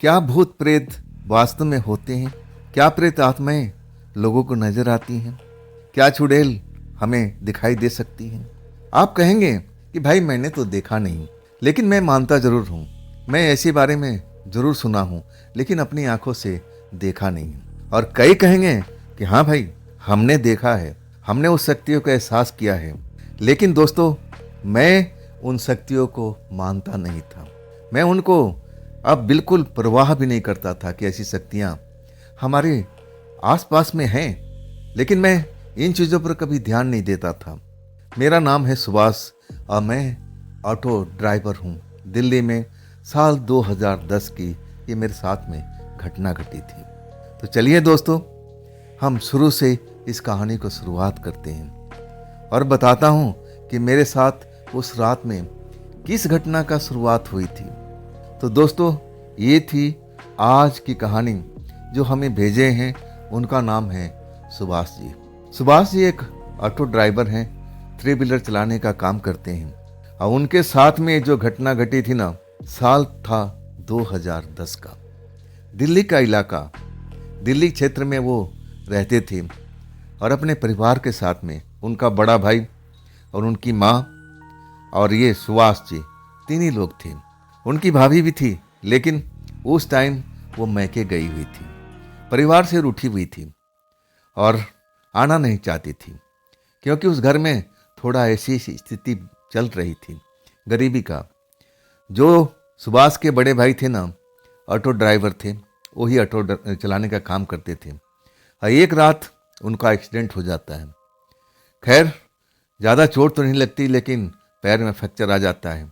क्या भूत प्रेत वास्तव में होते हैं? क्या प्रेत आत्माएं लोगों को नजर आती हैं? क्या चुड़ैल हमें दिखाई दे सकती हैं? आप कहेंगे कि भाई मैंने तो देखा नहीं, लेकिन मैं मानता जरूर हूं। मैं ऐसे बारे में जरूर सुना हूं, लेकिन अपनी आंखों से देखा नहीं। और कई कहेंगे कि हाँ भाई, हमने देखा है, हमने उस शक्तियों का एहसास किया है। लेकिन दोस्तों, मैं उन शक्तियों को मानता नहीं था। मैं उनको अब बिल्कुल परवाह भी नहीं करता था कि ऐसी शक्तियां हमारे आसपास में हैं। लेकिन मैं इन चीज़ों पर कभी ध्यान नहीं देता था। मेरा नाम है सुभाष और मैं ऑटो ड्राइवर हूँ। दिल्ली में साल 2010 की ये मेरे साथ में घटना घटी थी। तो चलिए दोस्तों, हम शुरू से इस कहानी को शुरुआत करते हैं और बताता हूँ कि मेरे साथ उस रात में किस घटना का शुरुआत हुई थी। तो दोस्तों, ये थी आज की कहानी जो हमें भेजे हैं। उनका नाम है सुभाष जी। सुभाष जी एक ऑटो ड्राइवर हैं, थ्री व्हीलर चलाने का काम करते हैं। और उनके साथ में जो घटना घटी थी ना, साल था 2010 का। दिल्ली का इलाका, दिल्ली क्षेत्र में वो रहते थे और अपने परिवार के साथ में उनका बड़ा भाई और उनकी माँ और ये सुभाष जी, तीन ही लोग थे। उनकी भाभी भी थी, लेकिन उस टाइम वो मैके गई हुई थी, परिवार से रूठी हुई थी और आना नहीं चाहती थी, क्योंकि उस घर में थोड़ा ऐसी स्थिति चल रही थी गरीबी का। जो सुभाष के बड़े भाई थे ना, ऑटो ड्राइवर थे, वही ऑटो चलाने का काम करते थे। और एक रात उनका एक्सीडेंट हो जाता है। खैर, ज़्यादा चोट तो नहीं लगती, लेकिन पैर में फ्रैक्चर आ जाता है।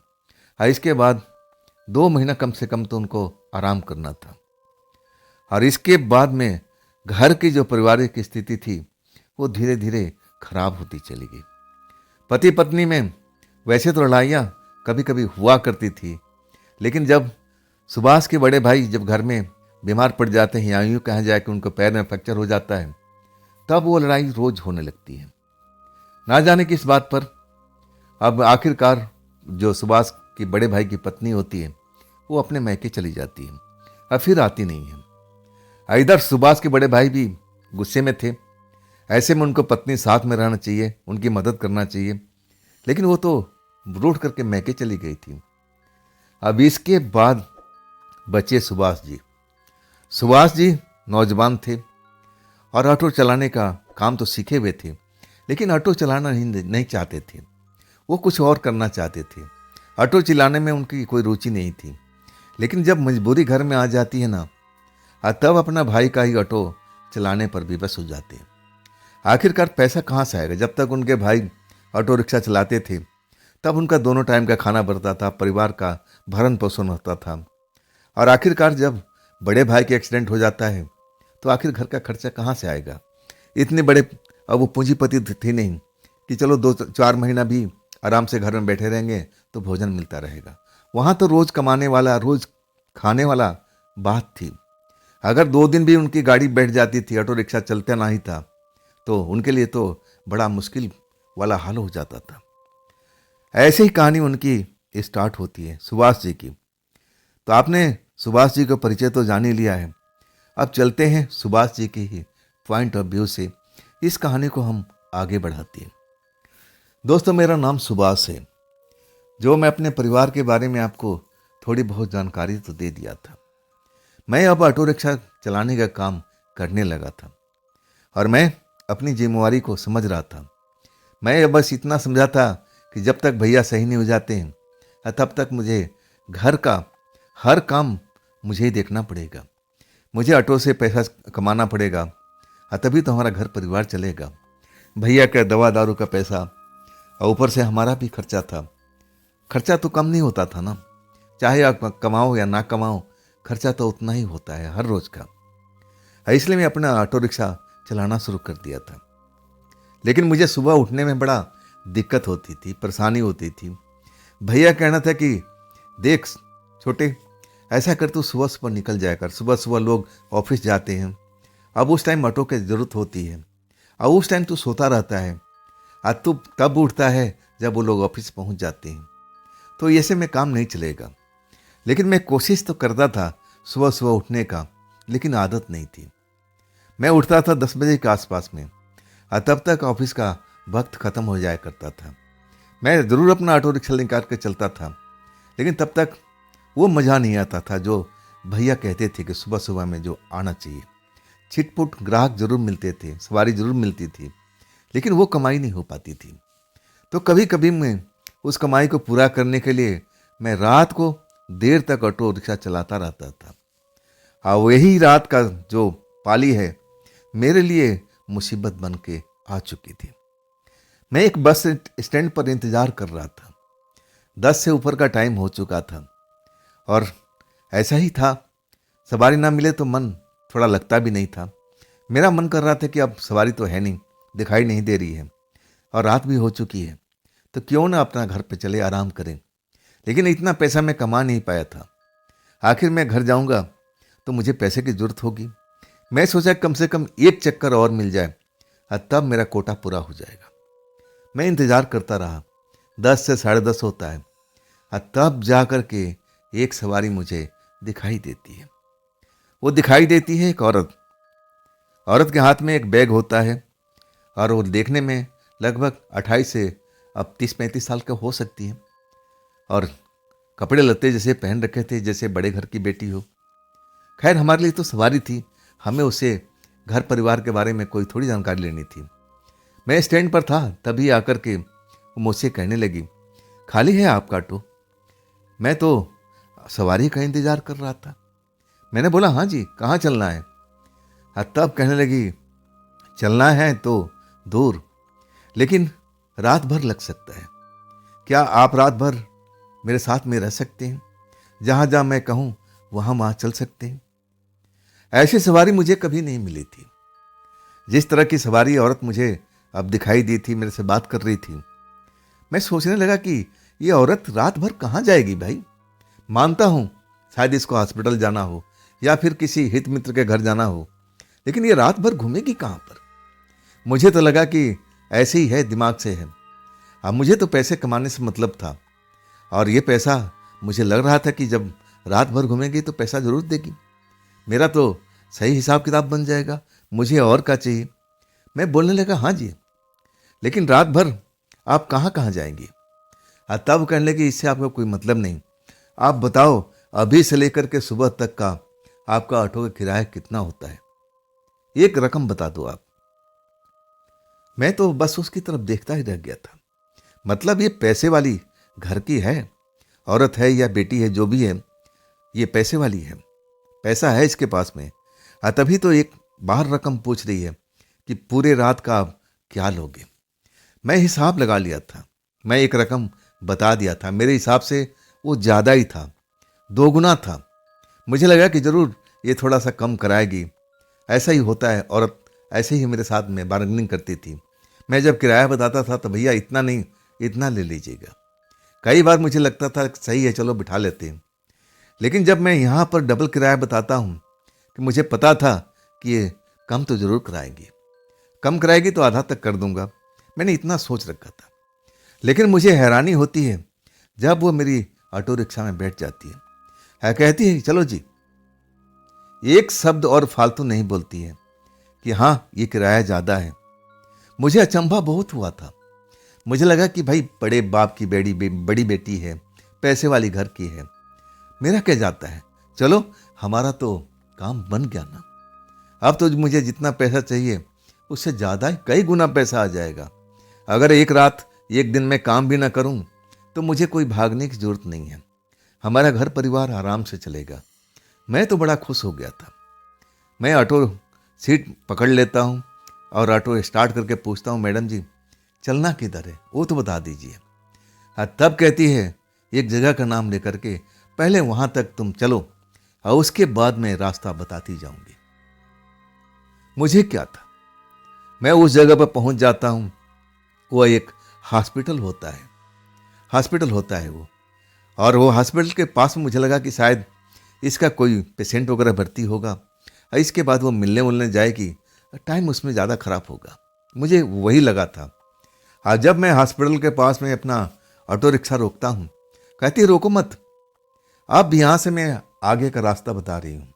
और इसके बाद 2 महीना कम से कम तो उनको आराम करना था। और इसके बाद में घर की जो पारिवारिक स्थिति थी वो धीरे धीरे खराब होती चली गई। पति पत्नी में वैसे तो लड़ाइयाँ कभी कभी हुआ करती थी, लेकिन जब सुभाष के बड़े भाई जब घर में बीमार पड़ जाते हैं या यूँ कहा जाए कि उनको पैर में फ्रैक्चर हो जाता है, तब वो लड़ाई रोज होने लगती है। ना जाने किस बात पर। अब आखिरकार जो सुभाष की बड़े भाई की पत्नी होती है वो अपने मैके चली जाती है और फिर आती नहीं है। इधर सुभाष के बड़े भाई भी गुस्से में थे। ऐसे में उनको पत्नी साथ में रहना चाहिए, उनकी मदद करना चाहिए, लेकिन वो तो रूठ करके मैके चली गई थी। अब इसके बाद बचे सुभाष जी। सुभाष जी नौजवान थे और ऑटो चलाने का काम तो सीखे हुए थे, लेकिन ऑटो चलाना नहीं चाहते थे। वो कुछ और करना चाहते थे। ऑटो चलाने में उनकी कोई रुचि नहीं थी। लेकिन जब मजबूरी घर में आ जाती है ना, तब अपना भाई का ही ऑटो चलाने पर विवश हो जाते हैं। आखिरकार पैसा कहाँ से आएगा? जब तक उनके भाई ऑटो रिक्शा चलाते थे तब उनका दोनों टाइम का खाना बनता था, परिवार का भरण पोषण होता था। और आखिरकार जब बड़े भाई के एक्सीडेंट हो जाता है तो आखिर घर का खर्चा कहाँ से आएगा? इतने बड़े अब वो पूंजीपति थे नहीं कि चलो 2-4 महीना भी आराम से घर में बैठे रहेंगे तो भोजन मिलता रहेगा। वहाँ तो रोज कमाने वाला, रोज खाने वाला बात थी। अगर 2 दिन भी उनकी गाड़ी बैठ जाती थी, ऑटो रिक्शा चलता नहीं था, तो उनके लिए तो बड़ा मुश्किल वाला हाल हो जाता था। ऐसे ही कहानी उनकी स्टार्ट होती है सुभाष जी की। तो आपने सुभाष जी का परिचय तो जान ही लिया है। अब चलते हैं सुभाष जी के ही पॉइंट ऑफ व्यू से इस कहानी को हम आगे बढ़ाते हैं। दोस्तों, मेरा नाम सुभाष है। जो मैं अपने परिवार के बारे में आपको थोड़ी बहुत जानकारी तो दे दिया था। मैं अब ऑटो रिक्शा चलाने का काम करने लगा था और मैं अपनी जिम्मेवारी को समझ रहा था। मैं बस इतना समझा था कि जब तक भैया सही नहीं हो जाते हैं तब तक मुझे घर का हर काम मुझे ही देखना पड़ेगा। मुझे ऑटो से पैसा कमाना पड़ेगा और तभी तो हमारा घर परिवार चलेगा। भैया का दवा दारू का पैसा और ऊपर से हमारा भी खर्चा था। खर्चा तो कम नहीं होता था ना, चाहे आप कमाओ या ना कमाओ, खर्चा तो उतना ही होता है हर रोज का। इसलिए मैं अपना ऑटो रिक्शा चलाना शुरू कर दिया था। लेकिन मुझे सुबह उठने में बड़ा दिक्कत होती थी, परेशानी होती थी। भैया कहना था कि देख छोटे, ऐसा कर तू सुबह सुबह निकल जाया कर। सुबह सुबह लोग ऑफिस जाते हैं, अब उस टाइम ऑटो की ज़रूरत होती है और उस टाइम तू सोता रहता है और तू तब उठता है जब वो लोग ऑफिस पहुंच जाते हैं। तो ऐसे में काम नहीं चलेगा। लेकिन मैं कोशिश तो करता था सुबह सुबह उठने का, लेकिन आदत नहीं थी। मैं उठता था 10 बजे के आसपास में और तब तक ऑफिस का वक्त ख़त्म हो जाया करता था। मैं ज़रूर अपना ऑटो रिक्शा निकाल के चलता था, लेकिन तब तक वो मज़ा नहीं आता था जो भैया कहते थे कि सुबह सुबह में जो आना चाहिए। छिटपुट ग्राहक जरूर मिलते थे, सवारी जरूर मिलती थी, लेकिन वो कमाई नहीं हो पाती थी। तो कभी कभी मैं उस कमाई को पूरा करने के लिए मैं रात को देर तक ऑटो रिक्शा चलाता रहता था। और वही रात का जो पाली है मेरे लिए मुसीबत बन के आ चुकी थी। मैं एक बस स्टैंड पर इंतजार कर रहा था। 10 से ऊपर का टाइम हो चुका था और ऐसा ही था, सवारी ना मिले तो मन थोड़ा लगता भी नहीं था। मेरा मन कर रहा था कि अब सवारी तो है नहीं, दिखाई नहीं दे रही है और रात भी हो चुकी है, तो क्यों ना अपना घर पे चले आराम करें। लेकिन इतना पैसा मैं कमा नहीं पाया था। आखिर मैं घर जाऊंगा तो मुझे पैसे की जरूरत होगी। मैं सोचा कम से कम एक चक्कर और मिल जाए और तब मेरा कोटा पूरा हो जाएगा। मैं इंतज़ार करता रहा। 10 से 10:30 होता है और तब जा कर के एक सवारी मुझे दिखाई देती है। वो दिखाई देती है एक औरत। औरत के हाथ में एक बैग होता है और वो देखने में लगभग 28 से अब 30-35 साल का हो सकती है और कपड़े लत्ते जैसे पहन रखे थे जैसे बड़े घर की बेटी हो। खैर हमारे लिए तो सवारी थी, हमें उसे घर परिवार के बारे में कोई थोड़ी जानकारी लेनी थी। मैं स्टैंड पर था, तभी आकर के वो मुझसे कहने लगी, खाली है आपका ऑटो? मैं तो सवारी का इंतजार कर रहा था। मैंने बोला हाँ जी, कहाँ चलना है? तब कहने लगी, चलना है तो दूर, लेकिन रात भर लग सकता है। क्या आप रात भर मेरे साथ में रह सकते हैं? जहाँ जहाँ मैं कहूँ वहाँ चल सकते हैं। ऐसी सवारी मुझे कभी नहीं मिली थी। जिस तरह की सवारी औरत मुझे अब दिखाई दी थी, मेरे से बात कर रही थी, मैं सोचने लगा कि ये औरत रात भर कहाँ जाएगी भाई। मानता हूँ शायद इसको हॉस्पिटल जाना हो या फिर किसी हित मित्र के घर जाना हो, लेकिन ये रात भर घूमेगी कहाँ पर? मुझे तो लगा कि ऐसे ही है, दिमाग से है। अब मुझे तो पैसे कमाने से मतलब था और ये पैसा मुझे लग रहा था कि जब रात भर घूमेगी तो पैसा जरूर देगी। मेरा तो सही हिसाब किताब बन जाएगा, मुझे और क्या चाहिए। मैं बोलने लगा हाँ जी, लेकिन रात भर आप कहाँ कहाँ जाएंगी? तब कहने लगे इससे आपका कोई मतलब नहीं। आप बताओ अभी से लेकर के सुबह तक का आपका ऑटो का किराया कितना होता है? एक रकम बता दो आप। मैं तो बस उसकी तरफ देखता ही रह गया था। मतलब ये पैसे वाली घर की है, औरत है या बेटी है जो भी है, ये पैसे वाली है, पैसा है इसके पास में। तभी तो एक बाहर रकम पूछ रही है कि पूरे रात का आप क्या लोगे। मैं हिसाब लगा लिया था, मैं एक रकम बता दिया था। मेरे हिसाब से वो ज़्यादा ही था, 2 गुना था। मुझे लगा कि ज़रूर ये थोड़ा सा कम कराएगी। ऐसा ही होता है, औरत ऐसे ही मेरे साथ में बार्गेनिंग करती थी। मैं जब किराया बताता था तो भैया इतना नहीं, इतना ले लीजिएगा। कई बार मुझे लगता था सही है चलो बिठा लेते हैं, लेकिन जब मैं यहाँ पर डबल किराया बताता हूँ कि मुझे पता था कि ये कम तो ज़रूर कराएगी, कम कराएगी तो आधा तक कर दूंगा। मैंने इतना सोच रखा था। लेकिन मुझे हैरानी होती है जब वो मेरी ऑटो रिक्शा में बैठ जाती है, कहती है चलो जी, एक शब्द और फालतू नहीं बोलती है कि हाँ ये किराया ज़्यादा है। मुझे अचंभा बहुत हुआ था। मुझे लगा कि भाई बड़े बाप की बड़ी बेटी है, पैसे वाली घर की है, मेरा क्या जाता है, चलो हमारा तो काम बन गया ना। अब तो मुझे जितना पैसा चाहिए उससे ज़्यादा ही कई गुना पैसा आ जाएगा। अगर एक रात एक दिन में काम भी ना करूं तो मुझे कोई भागने की जरूरत नहीं है, हमारा घर परिवार आराम से चलेगा। मैं तो बड़ा खुश हो गया था। मैं ऑटो सीट पकड़ लेता हूं और ऑटो स्टार्ट करके पूछता हूं, मैडम जी चलना किधर है, वो तो बता दीजिए। तब कहती है एक जगह का नाम लेकर के पहले वहां तक तुम चलो और उसके बाद मैं रास्ता बताती जाऊंगी। मुझे क्या था, मैं उस जगह पर पहुंच जाता हूं। वो एक हॉस्पिटल होता है, हॉस्पिटल होता है वो। और वो हॉस्पिटल के पास में मुझे लगा कि शायद इसका कोई पेशेंट वगैरह भर्ती होगा और इसके बाद वो मिलने उलने जाएगी, टाइम उसमें ज़्यादा खराब होगा, मुझे वही लगा था। आज जब मैं हॉस्पिटल के पास में अपना ऑटो रिक्शा रोकता हूँ, कहती है रोको मत, अब यहाँ से मैं आगे का रास्ता बता रही हूँ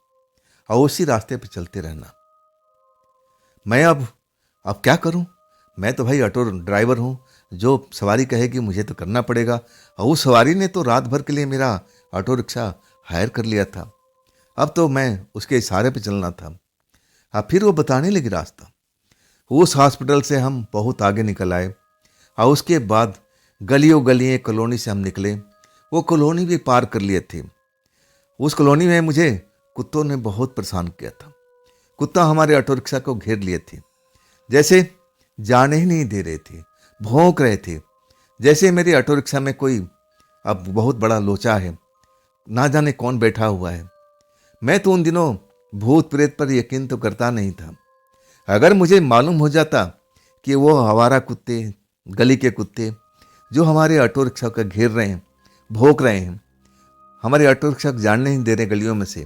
और उसी रास्ते पे चलते रहना। मैं अब क्या करूँ? मैं तो भाई ऑटो ड्राइवर हूँ, जो सवारी कहेगी मुझे तो करना पड़ेगा। और उस सवारी ने तो रात भर के लिए मेरा ऑटो रिक्शा हायर कर लिया था। अब तो मैं उसके इशारे पे चलना था। अब फिर वो बताने लगी रास्ता। उस हॉस्पिटल से हम बहुत आगे निकल आए और उसके बाद गलियों गलियों कॉलोनी से हम निकले। वो कॉलोनी भी पार कर लिए थे। उस कॉलोनी में मुझे कुत्तों ने बहुत परेशान किया था। कुत्ता हमारे ऑटो रिक्शा को घेर लिए थे, जैसे जाने ही नहीं दे रहे थे, भौंक रहे थे, जैसे मेरी ऑटो रिक्शा में कोई अब बहुत बड़ा लोचा है, ना जाने कौन बैठा हुआ है। मैं तो उन दिनों भूत प्रेत पर यकीन तो करता नहीं था। अगर मुझे मालूम हो जाता कि वो आवारा कुत्ते, गली के कुत्ते जो हमारे ऑटो रिक्शा का घेर रहे हैं, भौंक रहे हैं, हमारे ऑटो रिक्शा को जाने नहीं दे रहे गलियों में से,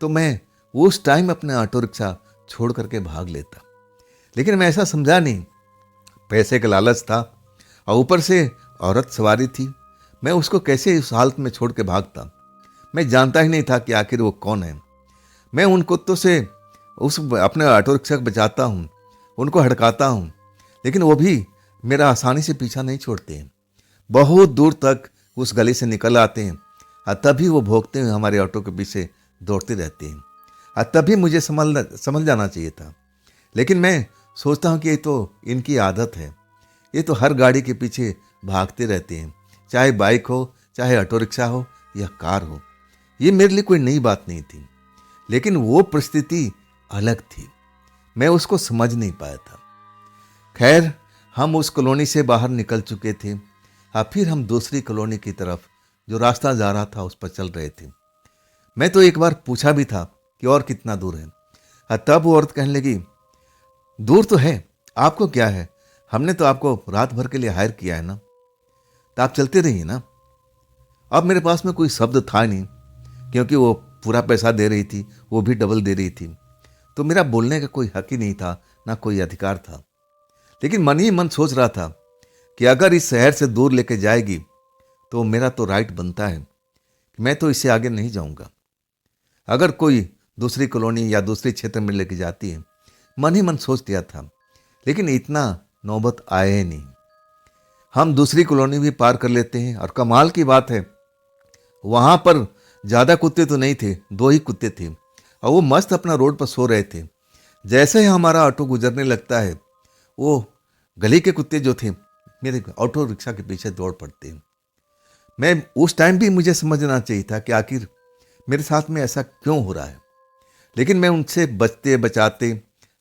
तो मैं उस टाइम अपने ऑटो रिक्शा छोड़ करके भाग लेता। लेकिन मैं ऐसा समझा नहीं, पैसे का लालच था और ऊपर से औरत सवारी थी। मैं उसको कैसे इस हालत में छोड़ के भागता? मैं जानता ही नहीं था कि आखिर वो कौन है। मैं उन कुत्तों से उस अपने ऑटो रिक्शा को बचाता हूँ, उनको हड़काता हूँ, लेकिन वो भी मेरा आसानी से पीछा नहीं छोड़ते हैं। बहुत दूर तक उस गली से निकल आते हैं और तभी वो भौंकते हुए हमारे ऑटो के पीछे दौड़ते रहते हैं। और तभी मुझे समझ जाना चाहिए था, लेकिन मैं सोचता हूँ कि ये तो इनकी आदत है। ये तो हर गाड़ी के पीछे भागते रहते हैं, चाहे बाइक हो, चाहे ऑटो रिक्शा हो या कार हो। ये मेरे लिए कोई नई बात नहीं थी, लेकिन वो परिस्थिति अलग थी। मैं उसको समझ नहीं पाया था। खैर, हम उस कॉलोनी से बाहर निकल चुके थे और फिर हम दूसरी कॉलोनी की तरफ जो रास्ता जा रहा था उस पर चल रहे थे। मैं तो एक बार पूछा भी था कि और कितना दूर है, और तब वो औरत कहने लगी, दूर तो है, आपको क्या है, हमने तो आपको रात भर के लिए हायर किया है ना, तो आप चलते रहिए ना। अब मेरे पास में कोई शब्द था नहीं, क्योंकि वो पूरा पैसा दे रही थी, वो भी डबल दे रही थी, तो मेरा बोलने का कोई हक ही नहीं था, ना कोई अधिकार था। लेकिन मन ही मन सोच रहा था कि अगर इस शहर से दूर लेके जाएगी तो मेरा तो राइट बनता है कि मैं तो इससे आगे नहीं जाऊंगा। अगर कोई दूसरी कॉलोनी या दूसरे क्षेत्र में लेके जाती है, मन ही मन सोच दिया था, लेकिन इतना नौबत आए ही नहीं। हम दूसरी कॉलोनी भी पार कर लेते हैं और कमाल की बात है, वहां पर ज्यादा कुत्ते तो नहीं थे, 2 ही कुत्ते थे और वो मस्त अपना रोड पर सो रहे थे। जैसे ही हमारा ऑटो गुजरने लगता है, वो गली के कुत्ते जो थे मेरे ऑटो रिक्शा के पीछे दौड़ पड़ते हैं। मैं उस टाइम भी मुझे समझना चाहिए था कि आखिर मेरे साथ में ऐसा क्यों हो रहा है, लेकिन मैं उनसे बचते बचाते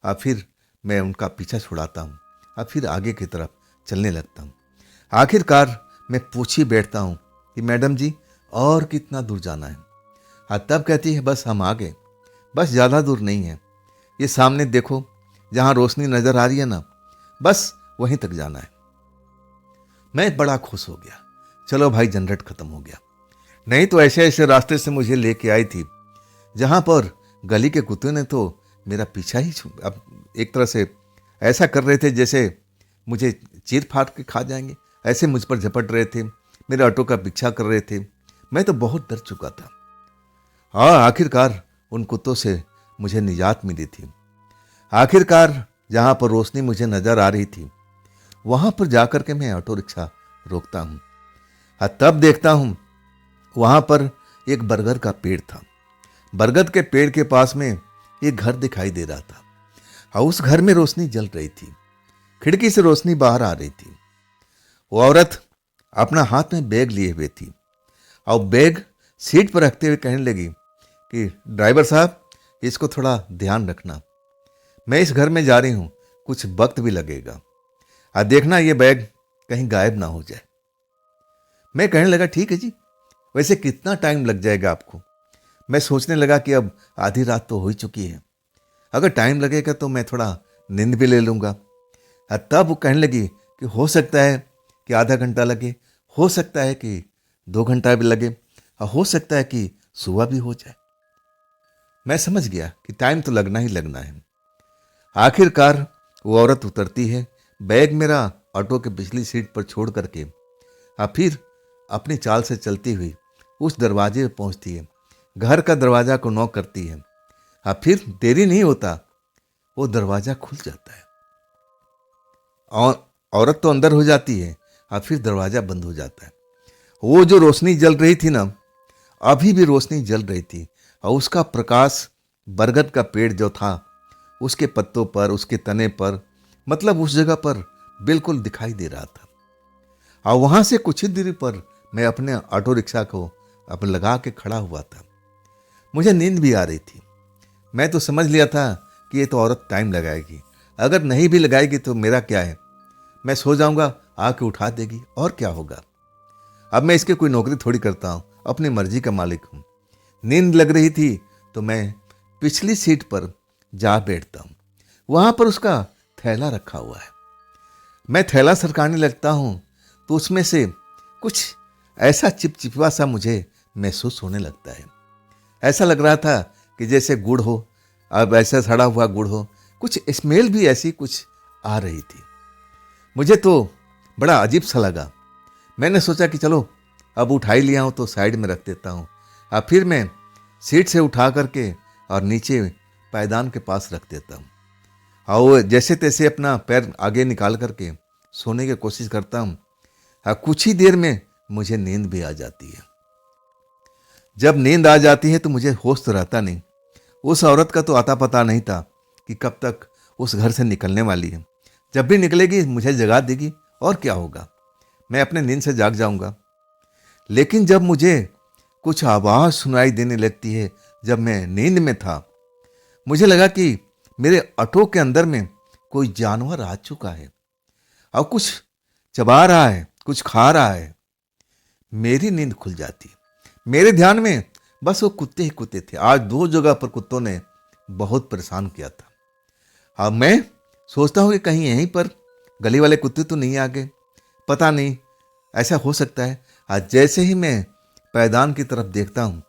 और फिर मैं उनका पीछा छुड़ाता हूँ और फिर आगे की तरफ चलने लगता हूँ। आखिरकार मैं पूछ ही बैठता हूँ कि मैडम जी और कितना दूर जाना है? और तब कहती है, बस हम आ गए, बस ज़्यादा दूर नहीं है, ये सामने देखो जहाँ रोशनी नज़र आ रही है ना, बस वहीं तक जाना है। मैं बड़ा खुश हो गया, चलो भाई झंझट खत्म हो गया। नहीं तो ऐसे ऐसे रास्ते से मुझे लेके आई थी जहां पर गली के कुत्ते ने तो मेरा पीछा ही अब एक तरह से ऐसा कर रहे थे जैसे मुझे चीर फाड़ के खा जाएंगे, ऐसे मुझ पर झपट रहे थे, मेरे ऑटो का पीछा कर रहे थे। मैं तो बहुत डर चुका था और आखिरकार उन कुत्तों से मुझे निजात मिली थी। आखिरकार जहां पर रोशनी मुझे नजर आ रही थी, वहां पर जाकर के मैं ऑटो रिक्शा रोकता हूं और तब देखता हूं वहां पर एक बरगद का पेड़ था। बरगद के पेड़ के पास में एक घर दिखाई दे रहा था और उस घर में रोशनी जल रही थी, खिड़की से रोशनी बाहर आ रही थी। वो औरत अपना हाथ में बैग लिए हुए थी और बैग सीट पर रखते हुए कहने लगी कि ड्राइवर साहब, इसको थोड़ा ध्यान रखना, मैं इस घर में जा रही हूं, कुछ वक्त भी लगेगा और देखना ये बैग कहीं गायब ना हो जाए। मैं कहने लगा, ठीक है जी, वैसे कितना टाइम लग जाएगा आपको? मैं सोचने लगा कि अब आधी रात तो हो ही चुकी है, अगर टाइम लगेगा तो मैं थोड़ा नींद भी ले लूँगा। तब वो कहने लगी कि हो सकता है कि आधा घंटा लगे, हो सकता है कि 2 घंटा भी लगे और हो सकता है कि सुबह भी हो जाए। मैं समझ गया कि टाइम तो लगना ही लगना है। आखिरकार वो औरत उतरती है, बैग मेरा ऑटो के पिछली सीट पर छोड़ करके और फिर अपनी चाल से चलती हुई उस दरवाजे पर पहुंचती है घर का दरवाजा को नॉक करती है। हाँ, फिर देरी नहीं होता, वो दरवाजा खुल जाता है और औरत तो अंदर हो जाती है और फिर दरवाजा बंद हो जाता है। वो जो रोशनी जल रही थी ना, अभी भी रोशनी जल रही थी और उसका प्रकाश बरगद का पेड़ जो था उसके पत्तों पर, उसके तने पर, मतलब उस जगह पर बिल्कुल दिखाई दे रहा था। और वहां से कुछ ही दूरी पर मैं अपने ऑटो रिक्शा को अब लगा के खड़ा हुआ था। मुझे नींद भी आ रही थी। मैं तो समझ लिया था कि ये तो औरत टाइम लगाएगी, अगर नहीं भी लगाएगी तो मेरा क्या है, मैं सो जाऊंगा, आके उठा देगी और क्या होगा। अब मैं इसके कोई नौकरी थोड़ी करता हूं, अपनी मर्जी का मालिक हूं। नींद लग रही थी तो मैं पिछली सीट पर जा बैठता हूं। वहां पर उसका थैला रखा हुआ है। मैं थैला सरकाने लगता हूं तो उसमें से कुछ ऐसा चिपचिपा सा मुझे महसूस होने लगता है। ऐसा लग रहा था कि जैसे गुड़ हो, अब ऐसा सड़ा हुआ गुड़ हो, कुछ स्मेल भी ऐसी कुछ आ रही थी। मुझे तो बड़ा अजीब सा लगा। मैंने सोचा कि चलो अब उठा ही लिया हूं तो साइड में रख देता हूं। अब फिर मैं सीट से उठा करके और नीचे पायदान के पास रख देता हूं और वो जैसे तैसे अपना पैर आगे निकाल करके सोने की कोशिश करता हूं। कुछ ही देर में मुझे नींद भी आ जाती है। जब नींद आ जाती है तो मुझे होश तो रहता नहीं। उस औरत का तो आता पता नहीं था कि कब तक उस घर से निकलने वाली है। जब भी निकलेगी मुझे जगा देगी और क्या होगा, मैं अपने नींद से जाग जाऊंगा। लेकिन जब मुझे कुछ आवाज सुनाई देने लगती है, जब मैं नींद में था, मुझे लगा कि मेरे ऑटो के अंदर में कोई जानवर आ चुका है और कुछ चबा रहा है, कुछ खा रहा है। मेरी नींद खुल जाती। मेरे ध्यान में बस वो कुत्ते ही कुत्ते थे। आज 2 जगह पर कुत्तों ने बहुत परेशान किया था। अब मैं सोचता हूं कि कहीं यहीं पर गली वाले कुत्ते तो नहीं आ गए, पता नहीं, ऐसा हो सकता है। आज जैसे ही मैं पैदान की तरफ देखता हूं,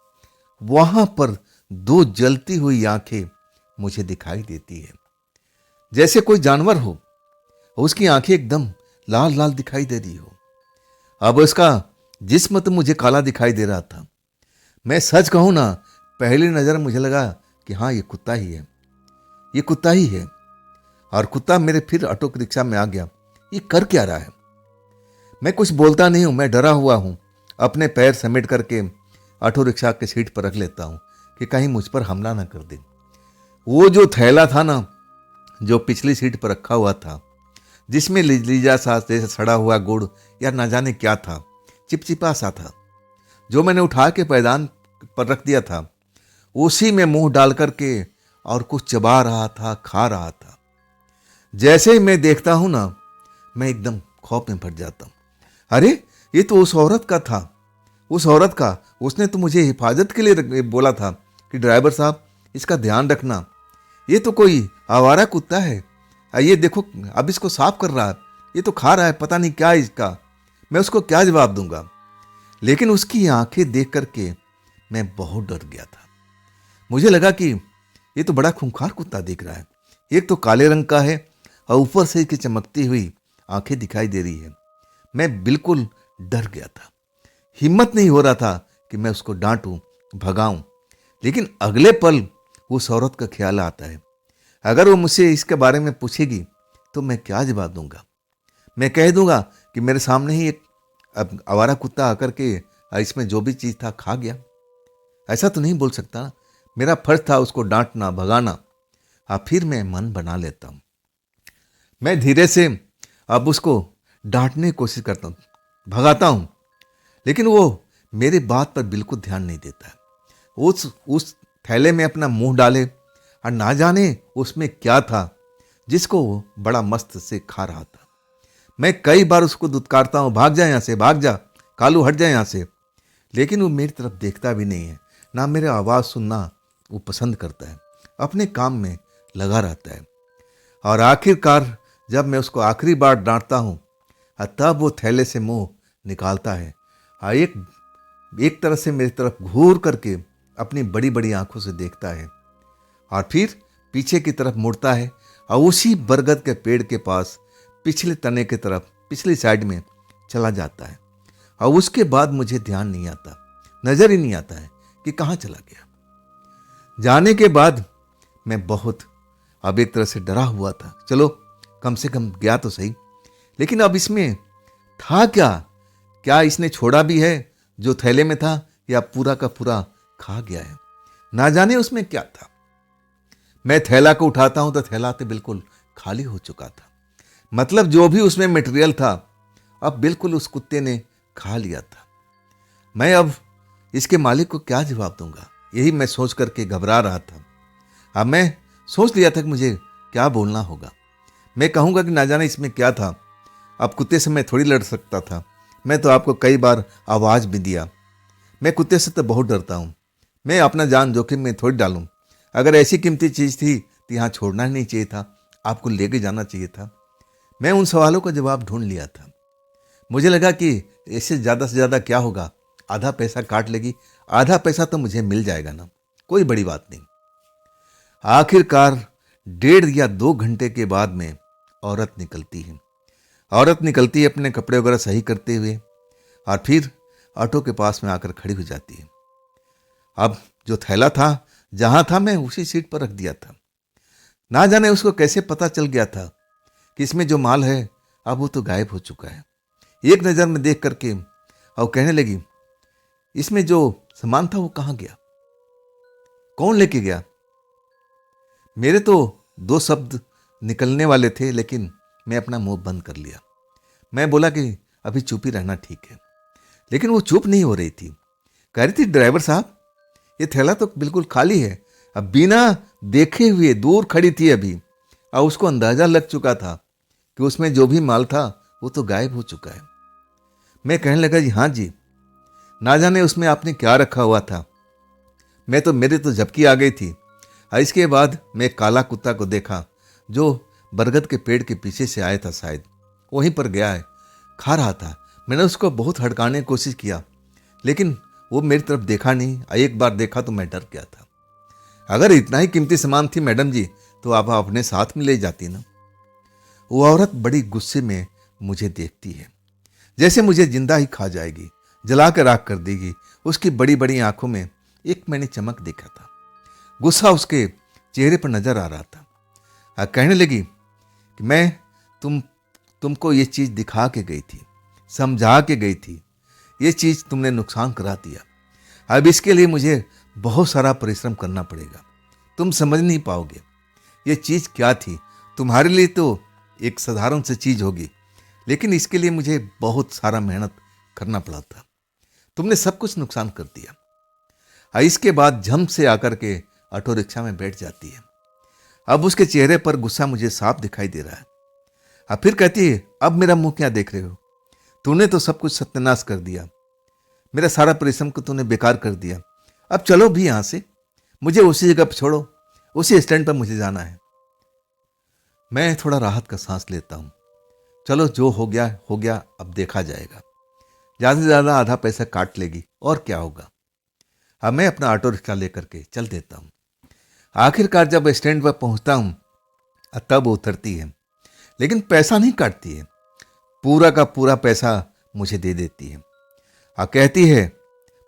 वहां पर 2 जलती हुई आंखें मुझे दिखाई देती है, जैसे कोई जानवर हो, उसकी आंखें एकदम लाल लाल दिखाई दे रही हो। अब उसका जिस्म तो मुझे काला दिखाई दे रहा था। मैं सच कहूं ना, पहली नजर मुझे लगा कि हाँ, ये कुत्ता ही है, ये कुत्ता ही है। और कुत्ता मेरे फिर ऑटो रिक्शा में आ गया। ये कर क्या रहा है? मैं कुछ बोलता नहीं हूं, मैं डरा हुआ हूं। अपने पैर समेट करके ऑटो रिक्शा के सीट पर रख लेता हूं कि कहीं मुझ पर हमला ना कर दे। वो जो थैला था ना, जो पिछली सीट पर रखा हुआ था, जिसमें लीजा सा जैसे सड़ा हुआ गुड़ या ना जाने क्या था, चिपचिपा सा था, जो मैंने उठा के पैदान पर रख दिया था, उसी में मुंह डाल करके और कुछ चबा रहा था, खा रहा था। जैसे ही मैं देखता हूं ना, मैं एकदम खौफ में भर जाता हूं। अरे, ये तो उस औरत का था, उस औरत का। उसने तो मुझे हिफाजत के लिए बोला था कि ड्राइवर साहब, इसका ध्यान रखना, ये तो कोई आवारा कुत्ता है, ये देखो अब इसको साफ कर रहा है, ये तो खा रहा है, पता नहीं क्या है इसका, मैं उसको क्या जवाब दूंगा। लेकिन उसकी आंखें देख करके मैं बहुत डर गया था। मुझे लगा कि ये तो बड़ा खूंखार कुत्ता दिख रहा है। एक तो काले रंग का है और ऊपर से इसकी चमकती हुई आंखें दिखाई दे रही है। मैं बिल्कुल डर गया था। हिम्मत नहीं हो रहा था कि मैं उसको डांटूं, भगाऊं। लेकिन अगले पल उस औरत का ख्याल आता है, अगर वो मुझसे इसके बारे में पूछेगी तो मैं क्या जवाब दूंगा? मैं कह दूंगा कि मेरे सामने ही एक अब आवारा कुत्ता आकर के इसमें जो भी चीज था खा गया। ऐसा तो नहीं बोल सकता ना। मेरा फर्ज था उसको डांटना, भगाना। फिर मैं मन बना लेता हूं। मैं धीरे से अब उसको डांटने की कोशिश करता हूं, भगाता हूं, लेकिन वो मेरी बात पर बिल्कुल ध्यान नहीं देता है। उस थैले में अपना मुंह डाले और ना जाने उसमें क्या था जिसको वो बड़ा मस्त से खा रहा था। मैं कई बार उसको दुत्कारता हूं, भाग जा यहां से, भाग जा कालू, हट जा यहां से। लेकिन वो मेरी तरफ देखता भी नहीं है, ना मेरी आवाज सुनना वो पसंद करता है, अपने काम में लगा रहता है। और आखिरकार जब मैं उसको आखिरी बार डांटता हूं, तब वो थैले से मुंह निकालता है और एक तरह से मेरी तरफ घूर करके अपनी बड़ी बड़ी आंखों से देखता है और फिर पीछे की तरफ मुड़ता है और उसी बरगद के पेड़ के पास पिछले तने की तरफ, पिछली साइड में चला जाता है। और उसके बाद मुझे ध्यान नहीं आता, नजर ही नहीं आता है कि कहाँ चला गया। जाने के बाद मैं बहुत अब एक तरह से डरा हुआ था। चलो कम से कम गया तो सही, लेकिन अब इसमें था क्या? क्या इसने छोड़ा भी है जो थैले में था, या पूरा का पूरा खा गया है? ना जाने उसमें क्या था। मैं थैला को उठाता हूं तो थैला तो बिल्कुल खाली हो चुका था। मतलब जो भी उसमें मटेरियल था अब बिल्कुल उस कुत्ते ने खा लिया था। मैं अब इसके मालिक को क्या जवाब दूंगा, यही मैं सोच करके घबरा रहा था। अब मैं सोच लिया था कि मुझे क्या बोलना होगा। मैं कहूंगा कि ना जाने इसमें क्या था। अब कुत्ते से मैं थोड़ी लड़ सकता था। मैं तो आपको कई बार आवाज भी दिया। मैं कुत्ते से तो बहुत डरता हूं। मैं अपना जान जोखिम में थोड़ी डालूं। अगर ऐसी कीमती चीज थी तो यहां छोड़ना ही नहीं चाहिए था, आपको लेके जाना चाहिए था। मैं उन सवालों का जवाब ढूंढ लिया था। मुझे लगा कि इससे से ज्यादा क्या होगा, आधा पैसा काट लेगी, आधा पैसा तो मुझे मिल जाएगा ना, कोई बड़ी बात नहीं। आखिरकार 1.5 या 2 घंटे के बाद में औरत निकलती है। औरत निकलती है अपने कपड़े वगैरह सही करते हुए, और फिर ऑटो के पास में आकर खड़ी हो जाती है। अब जो थैला था जहां था मैं उसी सीट पर रख दिया था। ना जाने उसको कैसे पता चल गया था कि इसमें जो माल है अब वो तो गायब हो चुका है। एक नज़र में देख करके और कहने लगी, इसमें जो सामान था वो कहाँ गया, कौन लेके गया? मेरे तो 2 शब्द निकलने वाले थे, लेकिन मैं अपना मुंह बंद कर लिया। मैं बोला कि अभी चुप ही रहना ठीक है। लेकिन वो चुप नहीं हो रही थी। कह रही थी, ड्राइवर साहब ये थैला तो बिल्कुल खाली है। अब बिना देखे हुए दूर खड़ी थी अभी, और उसको अंदाजा लग चुका था कि उसमें जो भी माल था वो तो गायब हो चुका है। मैं कहने लगा, जी हाँ जी, ना जाने उसमें आपने क्या रखा हुआ था। मेरे तो झपकी आ गई थी। और इसके बाद मैं एक काला कुत्ता को देखा जो बरगद के पेड़ के पीछे से आया था, शायद वहीं पर गया है, खा रहा था। मैंने उसको बहुत हड़काने की कोशिश किया, लेकिन वो मेरी तरफ देखा नहीं। एक बार देखा तो मैं डर गया था। अगर इतना ही कीमती सामान थी मैडम जी, तो आप अपने साथ में ले जाती ना। वो औरत बड़ी गुस्से में मुझे देखती है, जैसे मुझे जिंदा ही खा जाएगी, जला कर राख कर देगी। उसकी बड़ी बड़ी आंखों में एक मैंने चमक देखा था, गुस्सा उसके चेहरे पर नजर आ रहा था। कहने लगी कि मैं तुमको ये चीज दिखा के गई थी, समझा के गई थी, ये चीज तुमने नुकसान करा दिया। अब इसके लिए मुझे बहुत सारा परिश्रम करना पड़ेगा। तुम समझ नहीं पाओगे ये चीज क्या थी। तुम्हारे लिए तो एक साधारण सी चीज होगी, लेकिन इसके लिए मुझे बहुत सारा मेहनत करना पड़ा था। तुमने सब कुछ नुकसान कर दिया। इसके बाद झम से आकर के ऑटो रिक्शा में बैठ जाती है। अब उसके चेहरे पर गुस्सा मुझे साफ दिखाई दे रहा है। अब फिर कहती है, अब मेरा मुंह क्या देख रहे हो? तूने तो सब कुछ सत्यानाश कर दिया, मेरा सारा परिश्रम को तूने बेकार कर दिया। अब चलो भी यहां से, मुझे उसी जगह पर छोड़ो, उसी स्टैंड पर मुझे जाना है। मैं थोड़ा राहत का सांस लेता हूं। चलो जो हो गया हो गया, अब देखा जाएगा। ज्यादा से ज्यादा आधा पैसा काट लेगी और क्या होगा। अब मैं अपना ऑटो रिक्शा लेकर के चल देता हूं। आखिरकार जब स्टैंड पर पहुंचता हूं तब वो उतरती है, लेकिन पैसा नहीं काटती है, पूरा का पूरा पैसा मुझे दे देती है। कहती है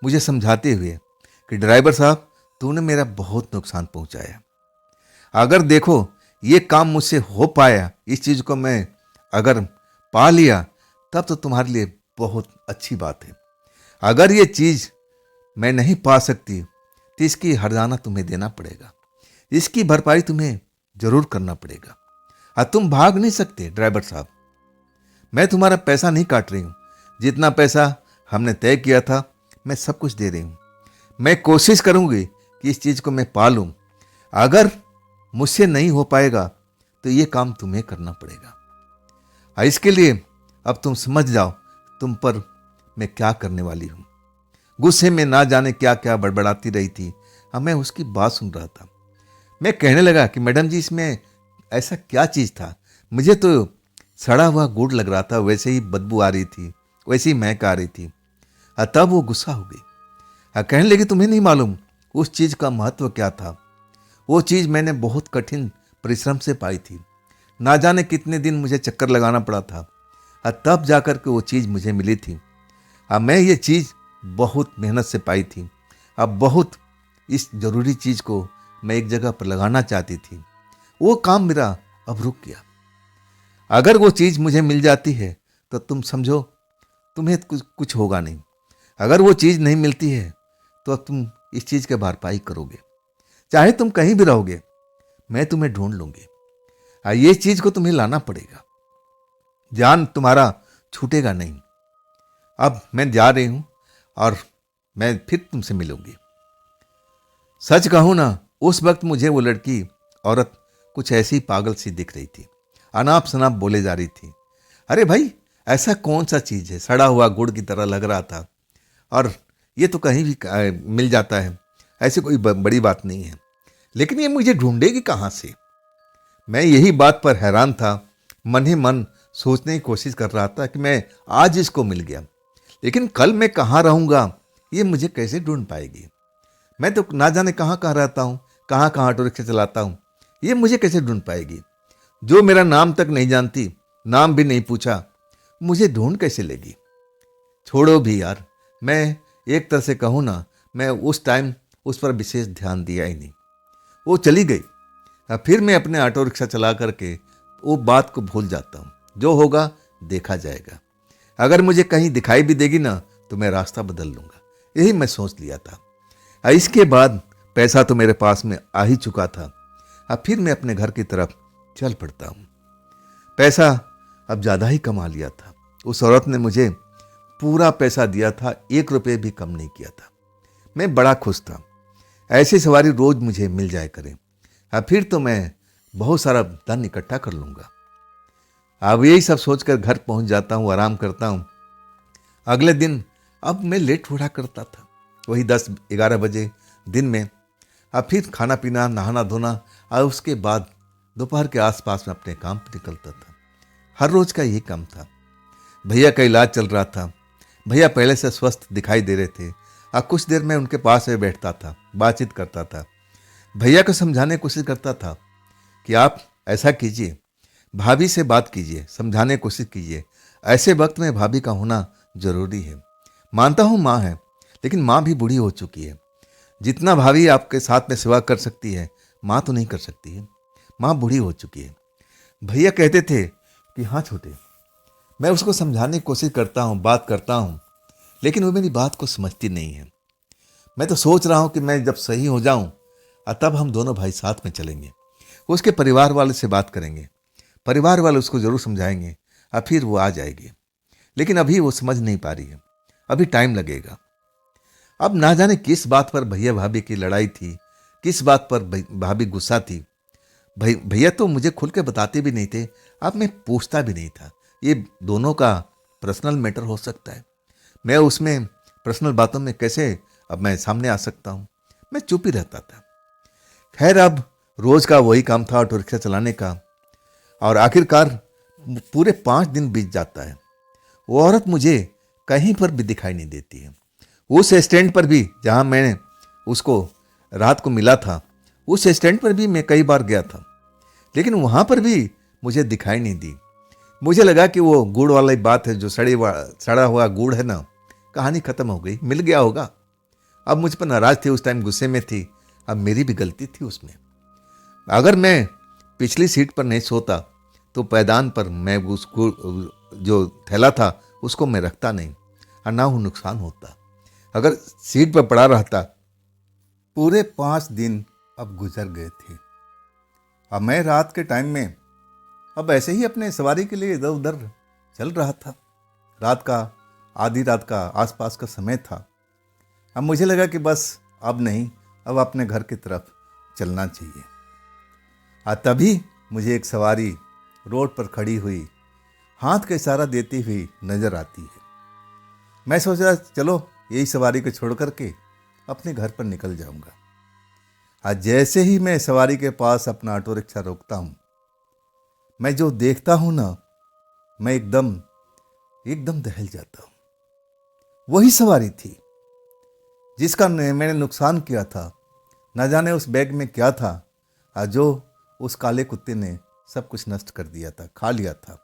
मुझे समझाते हुए कि ड्राइवर साहब, तूने मेरा बहुत नुकसान पहुंचाया। अगर देखो ये काम मुझसे हो पाया, इस चीज को मैं अगर पा लिया, तब तो तुम्हारे लिए बहुत अच्छी बात है। अगर ये चीज मैं नहीं पा सकती तो इसकी हर्जाना तुम्हें देना पड़ेगा, इसकी भरपाई तुम्हें जरूर करना पड़ेगा। तुम भाग नहीं सकते ड्राइवर साहब। मैं तुम्हारा पैसा नहीं काट रही हूं, जितना पैसा हमने तय किया था मैं सब कुछ दे रही हूं। मैं कोशिश करूंगी कि इस चीज को मैं पा लूं। अगर मुझसे नहीं हो पाएगा तो ये काम तुम्हें करना पड़ेगा। इसके लिए अब तुम समझ जाओ तुम पर मैं क्या करने वाली हूं। गुस्से में ना जाने क्या क्या बड़बड़ाती रही थी। मैं उसकी बात सुन रहा था। मैं कहने लगा कि मैडम जी, इसमें ऐसा क्या चीज था? मुझे तो सड़ा हुआ गुड़ लग रहा था, वैसे ही बदबू आ रही थी, वैसे ही महक आ रही थी। तब वो गुस्सा हो गई। कहने लगी, तुम्हें नहीं मालूम उस चीज का महत्व क्या था? वो चीज मैंने बहुत कठिन परिश्रम से पाई थी। ना जाने कितने दिन मुझे चक्कर लगाना पड़ा था, तब जाकर के वो चीज मुझे मिली थी। मैं ये चीज बहुत मेहनत से पाई थी। अब बहुत इस जरूरी चीज को मैं एक जगह पर लगाना चाहती थी, वो काम मेरा अब रुक गया। अगर वो चीज़ मुझे मिल जाती है तो तुम समझो तुम्हें कुछ होगा नहीं। अगर वो चीज़ नहीं मिलती है तो तुम इस चीज़ के भरपाई करोगे। चाहे तुम कहीं भी रहोगे, मैं तुम्हें ढूंढ लूंगी। ये चीज़ को तुम्हें लाना पड़ेगा। जान तुम्हारा छूटेगा नहीं। अब मैं जा रही हूं और मैं फिर तुमसे मिलूंगी। सच कहूं ना, उस वक्त मुझे वो लड़की औरत कुछ ऐसी पागल सी दिख रही थी। अनाप शनाप बोले जा रही थी। अरे भाई, ऐसा कौन सा चीज़ है, सड़ा हुआ गुड़ की तरह लग रहा था, और ये तो कहीं भी मिल जाता है, ऐसी कोई बड़ी बात नहीं है। लेकिन ये मुझे ढूंढेगी कहाँ से? मैं यही बात पर हैरान था। मन ही मन सोचने की कोशिश कर रहा था कि मैं आज इसको मिल गया, लेकिन कल मैं कहाँ रहूँगा, ये मुझे कैसे ढूंढ पाएगी? मैं तो ना जाने कहाँ कहाँ रहता हूँ, कहाँ कहाँ ऑटो रिक्शा चलाता हूँ, ये मुझे कैसे ढूंढ पाएगी? जो मेरा नाम तक नहीं जानती, नाम भी नहीं पूछा, मुझे ढूंढ कैसे लेगी? छोड़ो भी यार। मैं एक तरह से कहूँ ना, मैं उस टाइम उस पर विशेष ध्यान दिया ही नहीं। वो चली गई। अब फिर मैं अपने ऑटो रिक्शा चला करके वो बात को भूल जाता हूँ। जो होगा देखा जाएगा। अगर मुझे कहीं दिखाई भी देगी ना तो मैं रास्ता बदल लूँगा, यही मैं सोच लिया था। इसके बाद पैसा तो मेरे पास में आ ही चुका था। अब फिर मैं अपने घर की तरफ चल पड़ता हूँ। पैसा अब ज़्यादा ही कमा लिया था। उस औरत ने मुझे पूरा पैसा दिया था, 1 रुपये भी कम नहीं किया था। मैं बड़ा खुश था। ऐसी सवारी रोज मुझे मिल जाए करें। अब फिर तो मैं बहुत सारा धन इकट्ठा कर लूँगा। अब यही सब सोचकर घर पहुँच जाता हूँ, आराम करता हूँ। अगले दिन अब मैं लेट उठा करता था, वही 10-11 बजे दिन में। अब फिर खाना पीना, नहाना धोना, और उसके बाद दोपहर के आसपास में अपने काम पर निकलता था। हर रोज का यही काम था। भैया का इलाज चल रहा था। भैया पहले से स्वस्थ दिखाई दे रहे थे। अब कुछ देर में उनके पास में बैठता था, बातचीत करता था। भैया को समझाने की कोशिश करता था कि आप ऐसा कीजिए, भाभी से बात कीजिए, समझाने की कोशिश कीजिए। ऐसे वक्त में भाभी का होना जरूरी है। मानता हूँ माँ है, लेकिन माँ भी बूढ़ी हो चुकी है। जितना भाभी आपके साथ में सेवा कर सकती है, माँ तो नहीं कर सकती है। माँ बूढ़ी हो चुकी है। भैया कहते थे कि हाँ छोटे, मैं उसको समझाने की कोशिश करता हूँ, बात करता हूँ, लेकिन वो मेरी बात को समझती नहीं है। मैं तो सोच रहा हूँ कि मैं जब सही हो जाऊँ तब हम दोनों भाई साथ में चलेंगे। उसके परिवार वाले से बात करेंगे, परिवार वाले उसको ज़रूर समझाएंगे, और फिर वो आ जाएगी। लेकिन अभी वो समझ नहीं पा रही है, अभी टाइम लगेगा। अब ना जाने किस बात पर भैया भाभी की लड़ाई थी, किस बात पर भाभी गुस्सा थी। भैया तो मुझे खुल के बताते भी नहीं थे। अब मैं पूछता भी नहीं था। ये दोनों का पर्सनल मैटर हो सकता है। मैं उसमें पर्सनल बातों में कैसे अब मैं सामने आ सकता हूँ? मैं चुप ही रहता था। खैर, अब रोज का वही काम था, ऑटो रिक्शा चलाने का। और आखिरकार पूरे 5 दिन बीत जाता है। वो औरत मुझे कहीं पर भी दिखाई नहीं देती है। उस स्टैंड पर भी जहाँ मैंने उसको रात को मिला था, उस स्टैंड पर भी मैं कई बार गया था, लेकिन वहाँ पर भी मुझे दिखाई नहीं दी। मुझे लगा कि वो गुड़ वाली बात है, जो सड़ा हुआ गुड़ है ना, कहानी खत्म हो गई, मिल गया होगा। अब मुझ पर नाराज थी, उस टाइम गुस्से में थी। अब मेरी भी गलती थी उसमें। अगर मैं पिछली सीट पर नहीं सोता तो पैदान पर मैं उसको जो थैला था उसको मैं रखता नहीं, और ना वो नुकसान होता। अगर सीट पर पड़ा रहता। पूरे 5 दिन अब गुजर गए थे। अब मैं रात के टाइम में अब ऐसे ही अपने सवारी के लिए इधर उधर चल रहा था। रात का, आधी रात का आसपास का समय था। अब मुझे लगा कि बस अब नहीं, अब अपने घर की तरफ चलना चाहिए। तभी मुझे एक सवारी रोड पर खड़ी हुई हाथ का इशारा देती हुई नजर आती है। मैं सोचा चलो यही सवारी को छोड़ करके अपने घर पर निकल जाऊंगा। आज जैसे ही मैं सवारी के पास अपना ऑटो रिक्शा रोकता हूँ, मैं जो देखता हूँ ना, मैं एकदम एकदम दहल जाता हूँ। वही सवारी थी जिसका मैंने नुकसान किया था। न जाने उस बैग में क्या था, जो उस काले कुत्ते ने सब कुछ नष्ट कर दिया था, खा लिया था।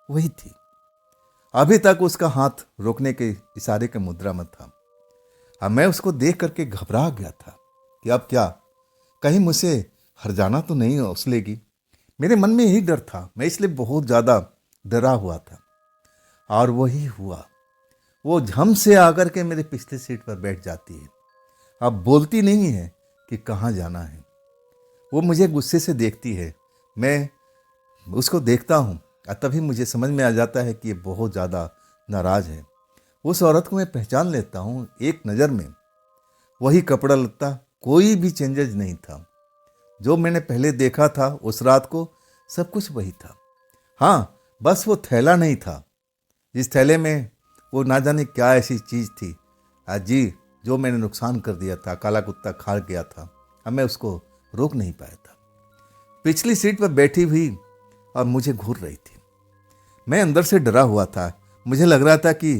वही थी। अभी तक उसका हाथ रोकने के इशारे के मुद्रा में था। अब मैं उसको देख करके घबरा गया था कि अब क्या, कहीं मुझसे हर जाना तो नहीं हौसलेगी। मेरे मन में यही डर था, मैं इसलिए बहुत ज़्यादा डरा हुआ था। और वही हुआ, वो झम से आकर के मेरे पिछले सीट पर बैठ जाती है। अब बोलती नहीं है कि कहाँ जाना है। वो मुझे गुस्से से देखती है, मैं उसको देखता हूँ और तभी मुझे समझ में आ जाता है कि ये बहुत ज़्यादा नाराज़ है। उस औरत को मैं पहचान लेता हूँ एक नज़र में। वही कपड़ा लत्ता, कोई भी चेंजेज नहीं था। जो मैंने पहले देखा था उस रात को, सब कुछ वही था। हाँ, बस वो थैला नहीं था। जिस थैले में वो ना जाने क्या ऐसी चीज़ थी जी, जो मैंने नुकसान कर दिया था, काला कुत्ता खा गया था। अब मैं उसको रोक नहीं पाया था। पिछली सीट पर बैठी हुई और मुझे घूर रही थी। मैं अंदर से डरा हुआ था। मुझे लग रहा था कि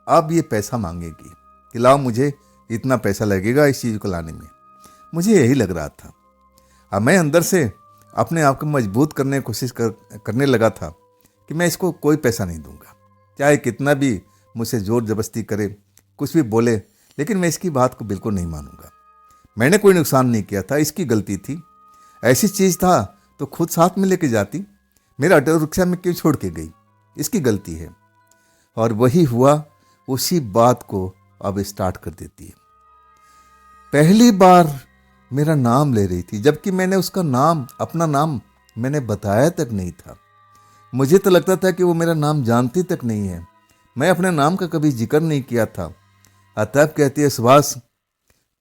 अब ये पैसा मांगेगी कि लाओ, मुझे इतना पैसा लगेगा इस चीज़ को लाने में। मुझे यही लग रहा था। अब मैं अंदर से अपने आप को मजबूत करने की कोशिश करने लगा था कि मैं इसको कोई पैसा नहीं दूंगा, चाहे कितना भी मुझसे जोर जबरदस्ती करे, कुछ भी बोले, लेकिन मैं इसकी बात को बिल्कुल नहीं मानूंगा। मैंने कोई नुकसान नहीं किया था, इसकी गलती थी। ऐसी चीज़ था तो खुद साथ में लेके जाती, मेरा ऑटो रिक्शा में क्यों छोड़ के गई, इसकी गलती है। और वही हुआ, उसी बात को अब स्टार्ट कर देती है। पहली बार मेरा नाम ले रही थी, जबकि मैंने उसका नाम, अपना नाम मैंने बताया तक नहीं था। मुझे तो लगता था कि वो मेरा नाम जानती तक नहीं है। मैं अपने नाम का कभी जिक्र नहीं किया था। तब कहती है, सुभाष,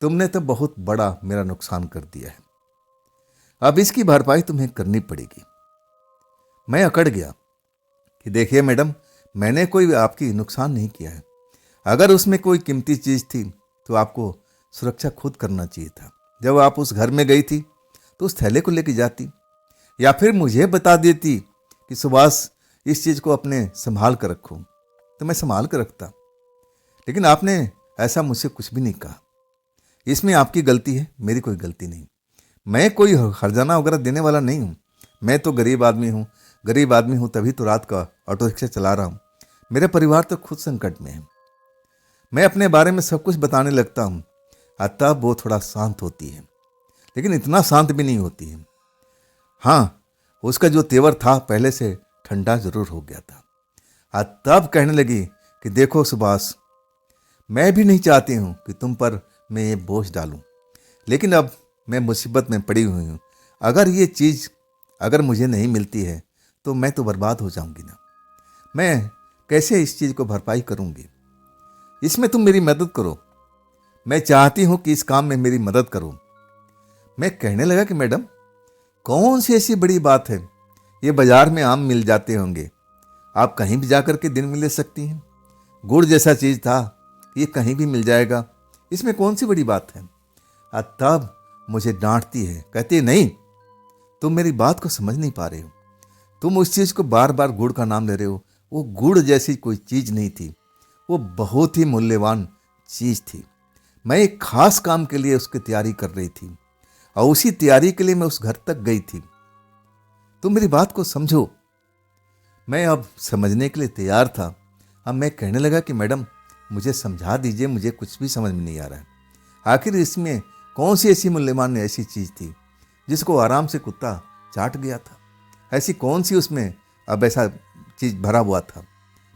तुमने तो बहुत बड़ा मेरा नुकसान कर दिया है, अब इसकी भरपाई तुम्हें करनी पड़ेगी। मैं अकड़ गया कि देखिए मैडम, मैंने कोई आपकी नुकसान नहीं किया है। अगर उसमें कोई कीमती चीज़ थी तो आपको सुरक्षा खुद करना चाहिए था। जब आप उस घर में गई थी तो उस थैले को लेके जाती, या फिर मुझे बता देती कि सुभाष, इस चीज़ को अपने संभाल कर रखो, तो मैं संभाल कर रखता। लेकिन आपने ऐसा मुझसे कुछ भी नहीं कहा। इसमें आपकी गलती है, मेरी कोई गलती नहीं। मैं कोई हर्जाना वगैरह देने वाला नहीं हूँ। मैं तो गरीब आदमी हूँ। गरीब आदमी हूँ तभी तो रात का ऑटो रिक्शा चला रहा हूँ। मेरा परिवार तो खुद संकट में है। मैं अपने बारे में सब कुछ बताने लगता हूँ, तब वो थोड़ा शांत होती है, लेकिन इतना शांत भी नहीं होती है। हाँ, उसका जो तेवर था पहले से ठंडा जरूर हो गया था। तब कहने लगी कि देखो सुभाष, मैं भी नहीं चाहती हूँ कि तुम पर मैं ये बोझ डालूं, लेकिन अब मैं मुसीबत में पड़ी हुई हूँ। अगर ये चीज़ अगर मुझे नहीं मिलती है तो मैं तो बर्बाद हो जाऊंगी ना। मैं कैसे इस चीज़ को भरपाई करूंगी? इसमें तुम मेरी मदद करो। मैं चाहती हूँ कि इस काम में मेरी मदद करो। मैं कहने लगा कि मैडम, कौन सी ऐसी बड़ी बात है, ये बाजार में आम मिल जाते होंगे, आप कहीं भी जाकर के दिन में ले सकती हैं। गुड़ जैसा चीज़ था, ये कहीं भी मिल जाएगा, इसमें कौन सी बड़ी बात है? तब मुझे डांटती है, कहती है, नहीं, तुम मेरी बात को समझ नहीं पा रहे हो। तुम उस चीज़ को बार बार गुड़ का नाम ले रहे हो। वो गुड़ जैसी कोई चीज़ नहीं थी, वो बहुत ही मूल्यवान चीज़ थी। मैं एक खास काम के लिए उसकी तैयारी कर रही थी और उसी तैयारी के लिए मैं उस घर तक गई थी। तुम मेरी बात को समझो। मैं अब समझने के लिए तैयार था। अब मैं कहने लगा कि मैडम, मुझे समझा दीजिए, मुझे कुछ भी समझ में नहीं आ रहा है। आखिर इसमें कौन सी ऐसी मूल्यवान ऐसी चीज़ थी जिसको आराम से कुत्ता चाट गया था? ऐसी कौन सी उसमें अब ऐसा चीज़ भरा हुआ था?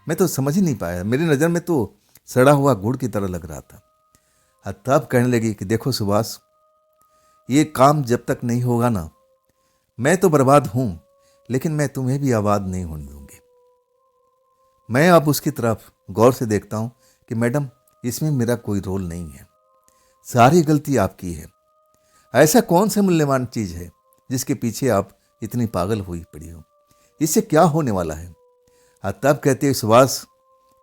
मैं तो समझ ही नहीं पाया। मेरी नज़र में तो सड़ा हुआ गुड़ की तरह लग रहा था। तब कहने लगी कि देखो सुभाष, ये काम जब तक नहीं होगा ना, मैं तो बर्बाद हूं, लेकिन मैं तुम्हें भी आबाद नहीं होने दूंगी। मैं अब उसकी तरफ गौर से देखता हूं कि मैडम, इसमें मेरा कोई रोल नहीं है, सारी गलती आपकी है। ऐसा कौन सा मूल्यवान चीज है जिसके पीछे आप इतनी पागल हुई पड़ी हो? इससे क्या होने वाला है? तब कहती है, सुभाष,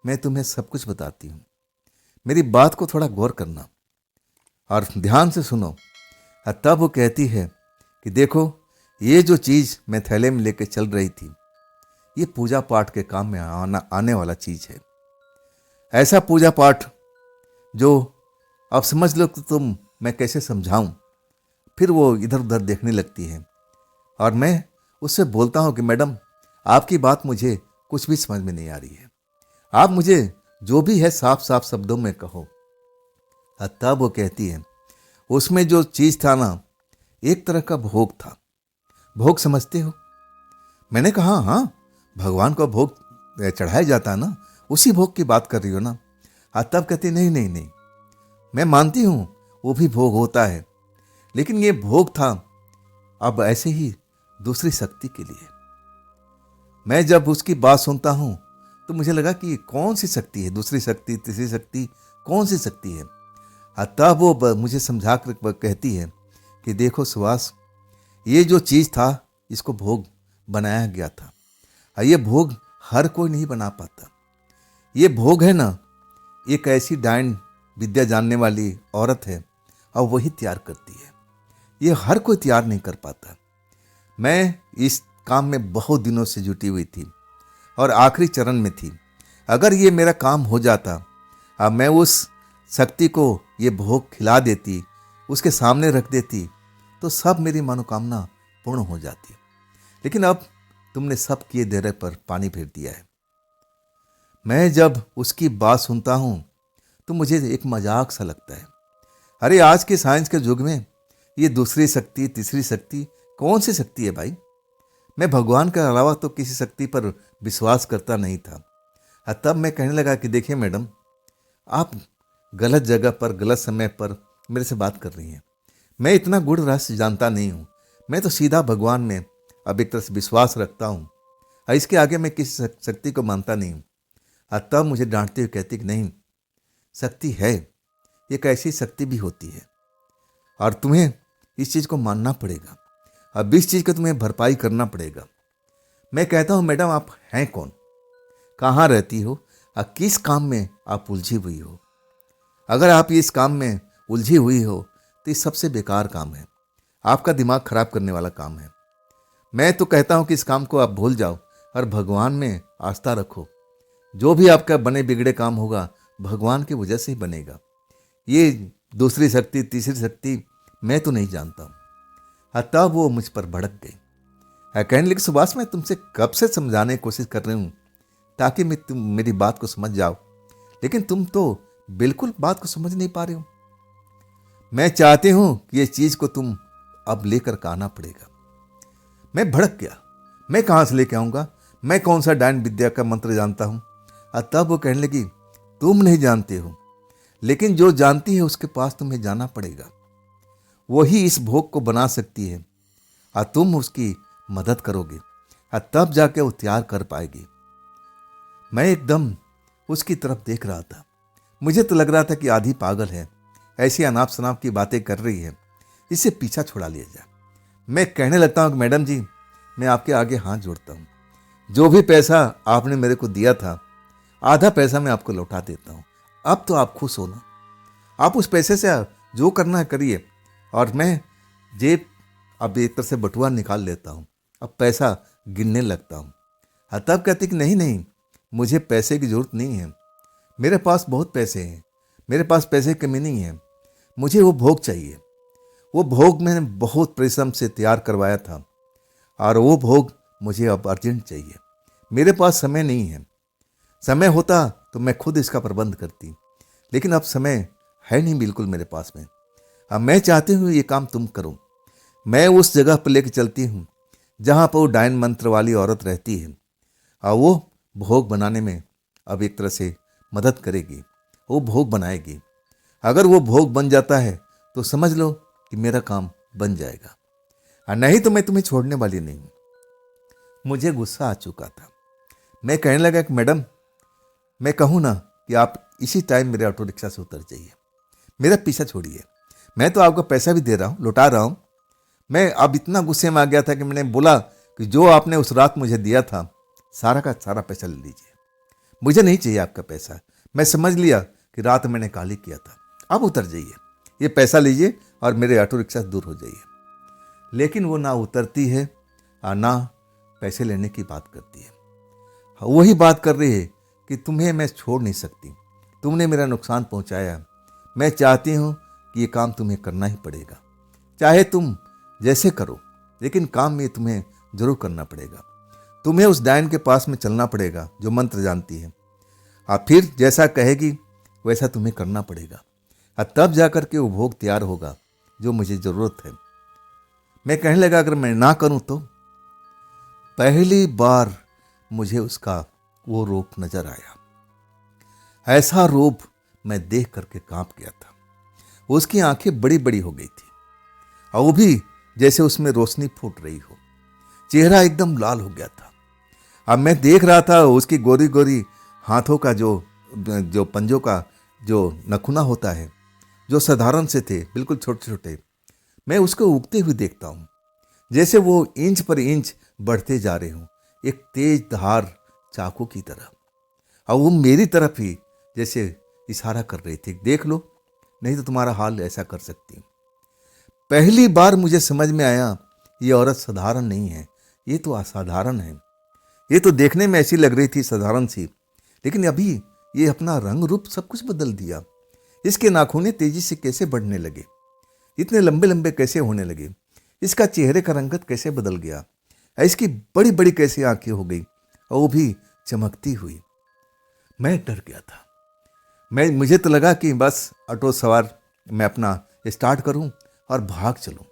मैं तुम्हें सब कुछ बताती हूँ, मेरी बात को थोड़ा गौर करना और ध्यान से सुनो। तब वो कहती है कि देखो, ये जो चीज़ मैं थैले में लेके चल रही थी, ये पूजा पाठ के काम में आने वाला चीज़ है। ऐसा पूजा पाठ जो अब समझ लो कि मैं कैसे समझाऊं। फिर वो इधर उधर देखने लगती है और मैं उससे बोलता हूं कि मैडम, आपकी बात मुझे कुछ भी समझ में नहीं आ रही है, आप मुझे जो भी है साफ साफ शब्दों में कहो। तब वो कहती है, उसमें जो चीज़ था ना, एक तरह का भोग था। भोग समझते हो? मैंने कहा हाँ, भगवान को भोग चढ़ाया जाता है ना, उसी भोग की बात कर रही हो ना? तब कहती नहीं नहीं नहीं, मैं मानती हूं वो भी भोग होता है, लेकिन ये भोग था अब ऐसे ही दूसरी शक्ति के लिए। मैं जब उसकी बात सुनता हूं तो मुझे लगा कि कौन सी शक्ति है, दूसरी शक्ति, तीसरी शक्ति, कौन सी शक्ति है? तब वो मुझे समझा कर कहती है कि देखो सुहास, ये जो चीज था इसको भोग बनाया गया था, और ये भोग हर कोई नहीं बना पाता। ये भोग है ना, एक ऐसी डायन विद्या जानने वाली औरत है और वही तैयार करती है। ये हर कोई तैयार नहीं कर पाता। मैं इस काम में बहुत दिनों से जुटी हुई थी और आखिरी चरण में थी। अगर ये मेरा काम हो जाता, अब मैं उस शक्ति को ये भोग खिला देती, उसके सामने रख देती, तो सब मेरी मनोकामना पूर्ण हो जाती। लेकिन अब तुमने सब किए धैर्य पर पानी फेर दिया है। मैं जब उसकी बात सुनता हूं तो मुझे एक मजाक सा लगता है। अरे आज के साइंस के युग में ये दूसरी शक्ति, तीसरी शक्ति, कौन सी शक्ति है भाई? मैं भगवान के अलावा तो किसी शक्ति पर विश्वास करता नहीं था। तब मैं कहने लगा कि देखिए मैडम, आप गलत जगह पर गलत समय पर मेरे से बात कर रही हैं। मैं इतना गूढ़ रहस्य जानता नहीं हूँ। मैं तो सीधा भगवान में अब एक तरह से विश्वास रखता हूँ, और इसके आगे मैं किसी शक्ति को मानता नहीं हूँ। तब मुझे डांटते हुए कहती कि नहीं, शक्ति है, एक ऐसी शक्ति भी होती है, और तुम्हें इस चीज़ को मानना पड़ेगा। अब इस चीज़ को तुम्हें भरपाई करना पड़ेगा। मैं कहता हूँ मैडम, आप हैं कौन, कहाँ रहती हो, और किस काम में आप उलझी हुई हो? अगर आप इस काम में उलझी हुई हो तो ये सबसे बेकार काम है, आपका दिमाग खराब करने वाला काम है। मैं तो कहता हूँ कि इस काम को आप भूल जाओ और भगवान में आस्था रखो। जो भी आपका बने बिगड़े काम होगा भगवान की वजह से ही बनेगा। ये दूसरी शक्ति, तीसरी शक्ति मैं तो नहीं जानता हूँ। तब वो मुझ पर भड़क गई। कहने लगी सुभाष, मैं तुमसे कब से समझाने की कोशिश कर रही हूँ ताकि तुम मेरी बात को समझ जाओ, लेकिन तुम तो बिल्कुल बात को समझ नहीं पा रहे हो। मैं चाहती हूं कि ये चीज को तुम अब लेकर के आना पड़ेगा। मैं भड़क गया। मैं कहां से लेके आऊंगा? मैं कौन सा डायन विद्या का मंत्र जानता हूं? तब वो कहने लगी, तुम नहीं जानते हो, लेकिन जो जानती है उसके पास तुम्हें जाना पड़ेगा। वही इस भोग को बना सकती है, और तुम उसकी मदद करोगे, और तब जाके वो तैयार कर पाएगी। मैं एकदम उसकी तरफ देख रहा था। मुझे तो लग रहा था कि आधी पागल है, ऐसी अनाप शनाप की बातें कर रही है, इससे पीछा छुड़ा लिया जाए। मैं कहने लगता हूँ कि मैडम जी, मैं आपके आगे हाथ जोड़ता हूँ। जो भी पैसा आपने मेरे को दिया था, आधा पैसा मैं आपको लौटा देता हूँ। अब तो आप खुश हो ना? आप उस पैसे से जो करना है करिए, और मैं जेब अब एक तरह से बटुआ निकाल लेता हूँ, अब पैसा गिनने लगता हूँ। तब कहती कि नहीं नहीं, मुझे पैसे की जरूरत नहीं है, मेरे पास बहुत पैसे हैं, मेरे पास पैसे की कमी नहीं है, मुझे वो भोग चाहिए। वो भोग मैंने बहुत परिश्रम से तैयार करवाया था, और वो भोग मुझे अब अर्जेंट चाहिए। मेरे पास समय नहीं है। समय होता तो मैं खुद इसका प्रबंध करती, लेकिन अब समय है नहीं बिल्कुल मेरे पास में। अब मैं चाहती हूँ ये काम तुम करो। मैं उस जगह पर लेके चलती हूँ जहाँ पर वो डायन मंत्र वाली औरत रहती है, और वो भोग बनाने में अब एक तरह से मदद करेगी। वो भोग बनाएगी। अगर वो भोग बन जाता है तो समझ लो कि मेरा काम बन जाएगा, और नहीं तो मैं तुम्हें छोड़ने वाली नहीं हूँ। मुझे गुस्सा आ चुका था। मैं कहने लगा कि मैडम, मैं कहूँ ना कि आप इसी टाइम मेरे ऑटो रिक्शा से उतर जाइए, मेरा पीछा छोड़िए। मैं तो आपको पैसा भी दे रहा हूँ, लौटा रहा हूँ। मैं अब इतना गुस्से में आ गया था कि मैंने बोला कि जो आपने उस रात मुझे दिया था, सारा का सारा पैसा ले लीजिए, मुझे नहीं चाहिए आपका पैसा। मैं समझ लिया कि रात मैंने काली किया था, अब उतर जाइए, ये पैसा लीजिए और मेरे ऑटो रिक्शा से दूर हो जाइए। लेकिन वो ना उतरती है और ना पैसे लेने की बात करती है। वही बात कर रही है कि तुम्हें मैं छोड़ नहीं सकती, तुमने मेरा नुकसान पहुंचाया, मैं चाहती हूं कि ये काम तुम्हें करना ही पड़ेगा। चाहे तुम जैसे करो, लेकिन काम में तुम्हें जरूर करना पड़ेगा। तुम्हें उस डायन के पास में चलना पड़ेगा जो मंत्र जानती है, और फिर जैसा कहेगी वैसा तुम्हें करना पड़ेगा, और तब जाकर के वो भोग तैयार होगा जो मुझे ज़रूरत है। मैं कहने लगा अगर मैं ना करूं तो। पहली बार मुझे उसका वो रूप नजर आया। ऐसा रूप मैं देख करके कांप गया था। उसकी आंखें बड़ी बड़ी हो गई थी और वो भी जैसे उसमें रोशनी फूट रही हो। चेहरा एकदम लाल हो गया था। अब मैं देख रहा था उसकी गोरी गोरी हाथों का जो जो पंजों का जो नखुना होता है, जो साधारण से थे, बिल्कुल छोटे छोटे, मैं उसको उगते हुए देखता हूँ, जैसे वो इंच पर इंच बढ़ते जा रहे हों, एक तेज धार चाकू की तरह। और वो मेरी तरफ ही जैसे इशारा कर रही थी, देख लो नहीं तो तुम्हारा हाल ऐसा कर सकती हूँ। पहली बार मुझे समझ में आया ये औरत साधारण नहीं है, ये तो असाधारण है। ये तो देखने में ऐसी लग रही थी साधारण सी, लेकिन अभी ये अपना रंग रूप सब कुछ बदल दिया। इसके नाखूने तेजी से कैसे बढ़ने लगे, इतने लंबे लंबे कैसे होने लगे, इसका चेहरे का रंगत कैसे बदल गया, इसकी बड़ी बड़ी कैसे आंखें हो गई और वो भी चमकती हुई। मैं डर गया था। मुझे तो लगा कि बस ऑटो सवार मैं अपना स्टार्ट करूं और भाग चलूं।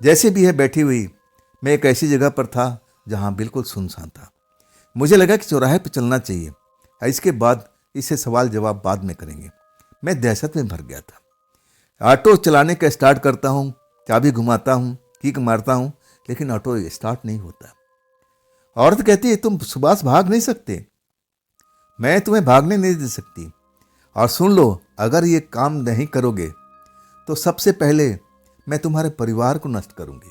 जैसे भी है बैठी हुई, मैं एक ऐसी जगह पर था जहां बिल्कुल सुनसान था। मुझे लगा कि चौराहे पर चलना चाहिए, इसके बाद इससे सवाल जवाब बाद में करेंगे। मैं दहशत में भर गया था। ऑटो चलाने का स्टार्ट करता हूँ, चाबी घुमाता हूँ, किक मारता हूँ, लेकिन ऑटो स्टार्ट नहीं होता। औरत कहती है तुम सुभाष भाग नहीं सकते, मैं तुम्हें भागने नहीं दे सकती। और सुन लो, अगर ये काम नहीं करोगे तो सबसे पहले मैं तुम्हारे परिवार को नष्ट करूंगी।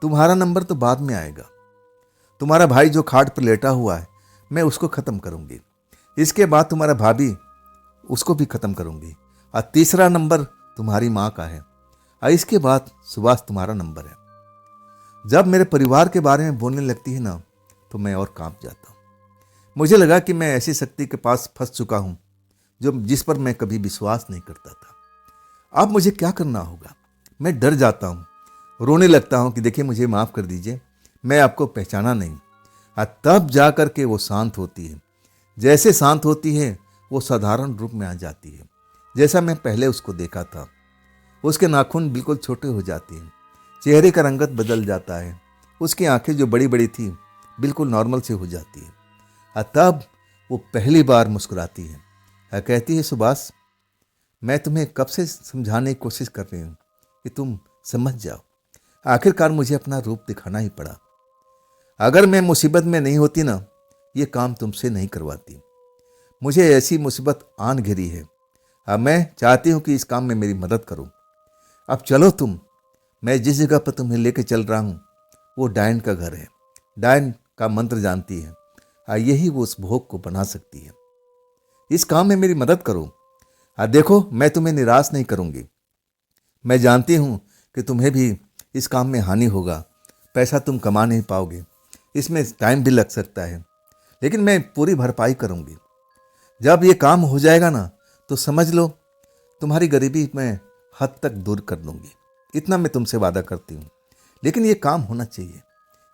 तुम्हारा नंबर तो बाद में आएगा। तुम्हारा भाई जो खाट पर लेटा हुआ है, मैं उसको खत्म करूंगी। इसके बाद तुम्हारा भाभी, उसको भी खत्म करूंगी। और तीसरा नंबर तुम्हारी माँ का है। और इसके बाद सुभाष तुम्हारा नंबर है। जब मेरे परिवार के बारे में बोलने लगती है ना, तो मैं और कांप जाता हूँ। मुझे लगा कि मैं ऐसी शक्ति के पास फंस चुका हूँ जिस पर मैं कभी विश्वास नहीं करता था। अब मुझे क्या करना होगा? मैं डर जाता हूँ, रोने लगता हूँ कि देखिए मुझे माफ़ कर दीजिए, मैं आपको पहचाना नहीं। और तब जा कर के वो शांत होती है। जैसे शांत होती है, वो साधारण रूप में आ जाती है, जैसा मैं पहले उसको देखा था। उसके नाखून बिल्कुल छोटे हो जाते हैं, चेहरे का रंगत बदल जाता है, उसकी आंखें जो बड़ी बड़ी थी बिल्कुल नॉर्मल से हो जाती है। और तब वो पहली बार मुस्कुराती है और कहती है, सुभाष, मैं तुम्हें कब से समझाने की कोशिश कर रही हूँ कि तुम समझ जाओ। आखिरकार मुझे अपना रूप दिखाना ही पड़ा। अगर मैं मुसीबत में नहीं होती ना, ये काम तुमसे नहीं करवाती। मुझे ऐसी मुसीबत आन घिरी है। अब मैं चाहती हूँ कि इस काम में मेरी मदद करो। अब चलो तुम, मैं जिस जगह पर तुम्हें लेके चल रहा हूँ वो डायन का घर है। डायन का मंत्र जानती है और यही वो उस भोग को बना सकती है। इस काम में मेरी मदद करो। देखो, मैं तुम्हें निराश नहीं करूँगी। मैं जानती हूँ कि तुम्हें भी इस काम में हानि होगा, पैसा तुम कमा नहीं पाओगे, इसमें टाइम भी लग सकता है, लेकिन मैं पूरी भरपाई करूँगी। जब ये काम हो जाएगा ना, तो समझ लो तुम्हारी गरीबी मैं हद तक दूर कर दूंगी। इतना मैं तुमसे वादा करती हूँ। लेकिन ये काम होना चाहिए,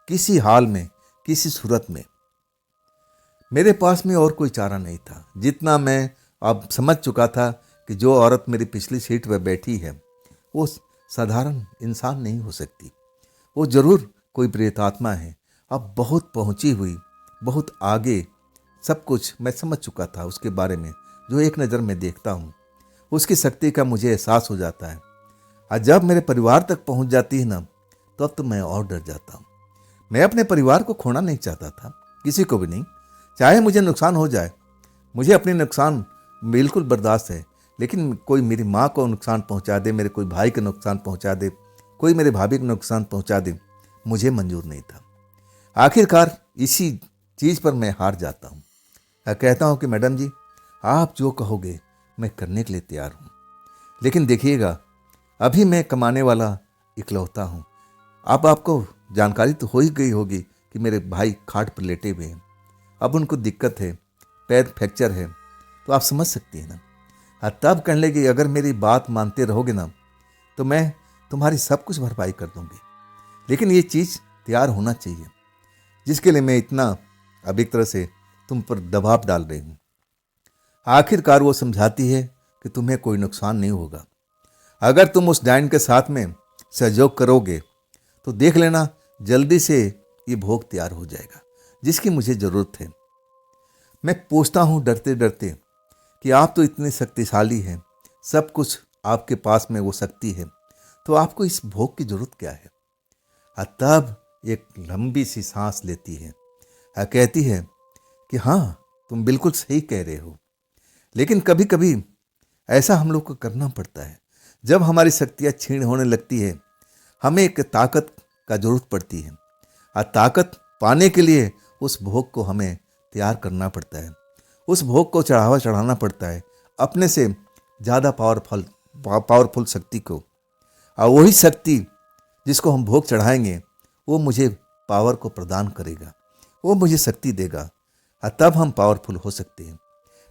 किसी हाल में, किसी सूरत में। मेरे पास में और कोई चारा नहीं था। जितना मैं अब समझ चुका था कि जो औरत मेरी पिछली सीट पर बैठी है वो साधारण इंसान नहीं हो सकती, वो जरूर कोई प्रेतात्मा है। अब बहुत पहुंची हुई, बहुत आगे, सब कुछ मैं समझ चुका था उसके बारे में। जो एक नज़र में देखता हूँ, उसकी शक्ति का मुझे एहसास हो जाता है। और जब मेरे परिवार तक पहुंच जाती है ना, तब तो मैं और डर जाता हूँ। मैं अपने परिवार को खोना नहीं चाहता था, किसी को भी नहीं, चाहे मुझे नुकसान हो जाए। मुझे अपने नुकसान बिल्कुल बर्दाश्त है, लेकिन कोई मेरी माँ को नुकसान पहुँचा दे, मेरे कोई भाई को नुकसान पहुँचा दे, कोई मेरे भाभी को नुकसान पहुँचा दे, मुझे मंजूर नहीं था। आखिरकार इसी चीज़ पर मैं हार जाता हूँ। कहता हूँ कि मैडम जी, आप जो कहोगे मैं करने के लिए तैयार हूँ, लेकिन देखिएगा अभी मैं कमाने वाला इकलौता हूँ। अब आपको जानकारी तो हो ही गई होगी कि मेरे भाई खाट पर लेटे हुए हैं। अब उनको दिक्कत है, पैर फ्रैक्चर है, तो आप समझ सकती हैं ना। तब कहने लगी, अगर मेरी बात मानते रहोगे ना, तो मैं तुम्हारी सब कुछ भरपाई कर दूंगी, लेकिन ये चीज़ तैयार होना चाहिए, जिसके लिए मैं इतना अब एक तरह से तुम पर दबाव डाल रही हूँ। आखिरकार वो समझाती है कि तुम्हें कोई नुकसान नहीं होगा। अगर तुम उस डायन के साथ में सहयोग करोगे तो देख लेना जल्दी से ये भोग तैयार हो जाएगा जिसकी मुझे ज़रूरत है। मैं पूछता हूँ डरते डरते कि आप तो इतने शक्तिशाली हैं, सब कुछ आपके पास में वो शक्ति है, तो आपको इस भोग की ज़रूरत क्या है? तब एक लंबी सी सांस लेती है और कहती है कि हाँ, तुम बिल्कुल सही कह रहे हो, लेकिन कभी कभी ऐसा हम लोग को करना पड़ता है। जब हमारी शक्तियाँ क्षीण होने लगती है, हमें एक ताकत का जरूरत पड़ती है और ताकत पाने के लिए उस भोग को हमें तैयार करना पड़ता है, उस भोग को चढ़ाना पड़ता है अपने से ज़्यादा पावरफुल शक्ति को। और वही शक्ति जिसको हम भोग चढ़ाएंगे वो मुझे पावर को प्रदान करेगा, वो मुझे शक्ति देगा और तब हम पावरफुल हो सकते हैं।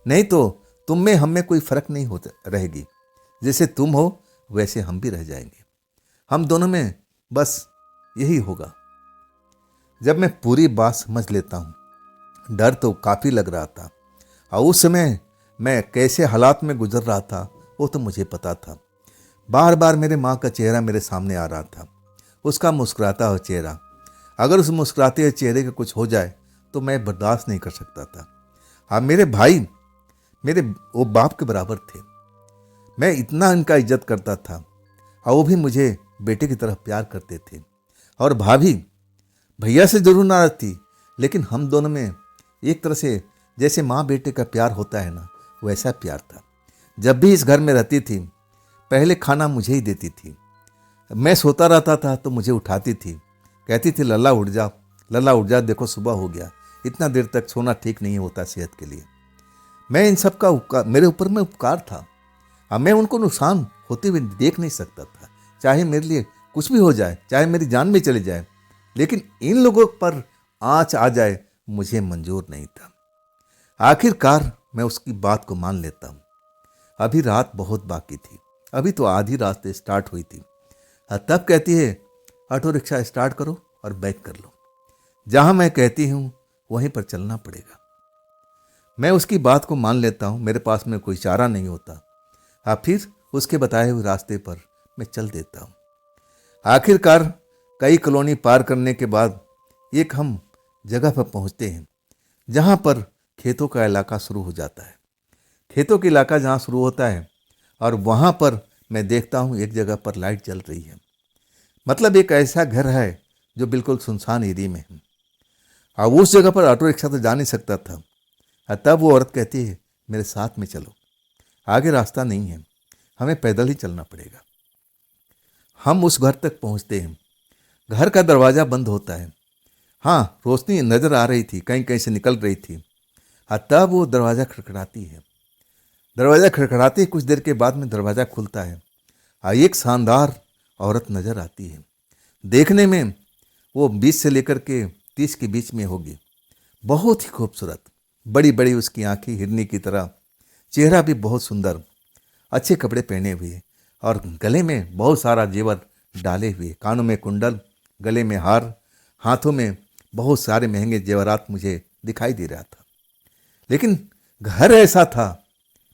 नहीं तो तुम में हम में कोई फर्क नहीं होता रहेगी, जैसे तुम हो वैसे हम भी रह जाएंगे, हम दोनों में बस यही होगा। जब मैं पूरी बात समझ लेता हूँ, डर तो काफ़ी लग रहा था और उस समय मैं कैसे हालात में गुजर रहा था वो तो मुझे पता था। बार बार मेरे माँ का चेहरा मेरे सामने आ रहा था, उसका मुस्कुराता हुआ चेहरा। अगर उस मुस्कुराते हुए चेहरे का कुछ हो जाए तो मैं बर्दाश्त नहीं कर सकता था। हाँ, मेरे भाई मेरे वो बाप के बराबर थे, मैं इतना इनका इज्जत करता था और वो भी मुझे बेटे की तरह प्यार करते थे। और भाभी भैया से जरूर नाराज थी, लेकिन हम दोनों में एक तरह से जैसे माँ बेटे का प्यार होता है ना, वैसा प्यार था। जब भी इस घर में रहती थी पहले खाना मुझे ही देती थी। मैं सोता रहता था तो मुझे उठाती थी, कहती थी लल्ला उठ जा, लल्ला उठ जा, देखो सुबह हो गया, इतना देर तक सोना ठीक नहीं होता सेहत के लिए। मैं इन सब का उपकार, मेरे ऊपर में उपकार था। अब मैं उनको नुकसान होते हुए देख नहीं सकता था, चाहे मेरे लिए कुछ भी हो जाए, चाहे मेरी जान भी चली जाए, लेकिन इन लोगों पर आँच आ जाए मुझे मंजूर नहीं था। आखिरकार मैं उसकी बात को मान लेता हूँ। अभी रात बहुत बाकी थी, अभी तो आधी रात से स्टार्ट हुई थी। तब कहती है ऑटो रिक्शा स्टार्ट करो और बैक कर लो, जहाँ मैं कहती हूँ वहीं पर चलना पड़ेगा। मैं उसकी बात को मान लेता हूँ, मेरे पास में कोई चारा नहीं होता। फिर उसके बताए हुए रास्ते पर मैं चल देता हूँ। आखिरकार कई कॉलोनी पार करने के बाद एक हम जगह पर पहुँचते हैं जहाँ पर खेतों का इलाका शुरू हो जाता है। खेतों का इलाका जहाँ शुरू होता है और वहाँ पर मैं देखता हूँ एक जगह पर लाइट जल रही है। मतलब एक ऐसा घर है जो बिल्कुल सुनसान एरिया में है और उस जगह पर ऑटो रिक्शा तो जा नहीं सकता था। तब वो औरत कहती है मेरे साथ में चलो, आगे रास्ता नहीं है, हमें पैदल ही चलना पड़ेगा। हम उस घर तक पहुंचते हैं। घर का दरवाज़ा बंद होता है। हाँ, रोशनी नज़र आ रही थी, कहीं कहीं से निकल रही थी। तब वो दरवाज़ा खड़खड़ाती है। दरवाज़ा खड़खड़ाते ही कुछ देर के बाद में दरवाज़ा खुलता है और एक शानदार औरत नज़र आती है। देखने में वो 20 से लेकर के 30 के बीच में होगी, बहुत ही खूबसूरत, बड़ी बड़ी उसकी आंखें हिरनी की तरह, चेहरा भी बहुत सुंदर, अच्छे कपड़े पहने हुए और गले में बहुत सारा जेवर डाले हुए, कानों में कुंडल, गले में हार, हाथों में बहुत सारे महंगे जेवरात मुझे दिखाई दे रहा था। लेकिन घर ऐसा था,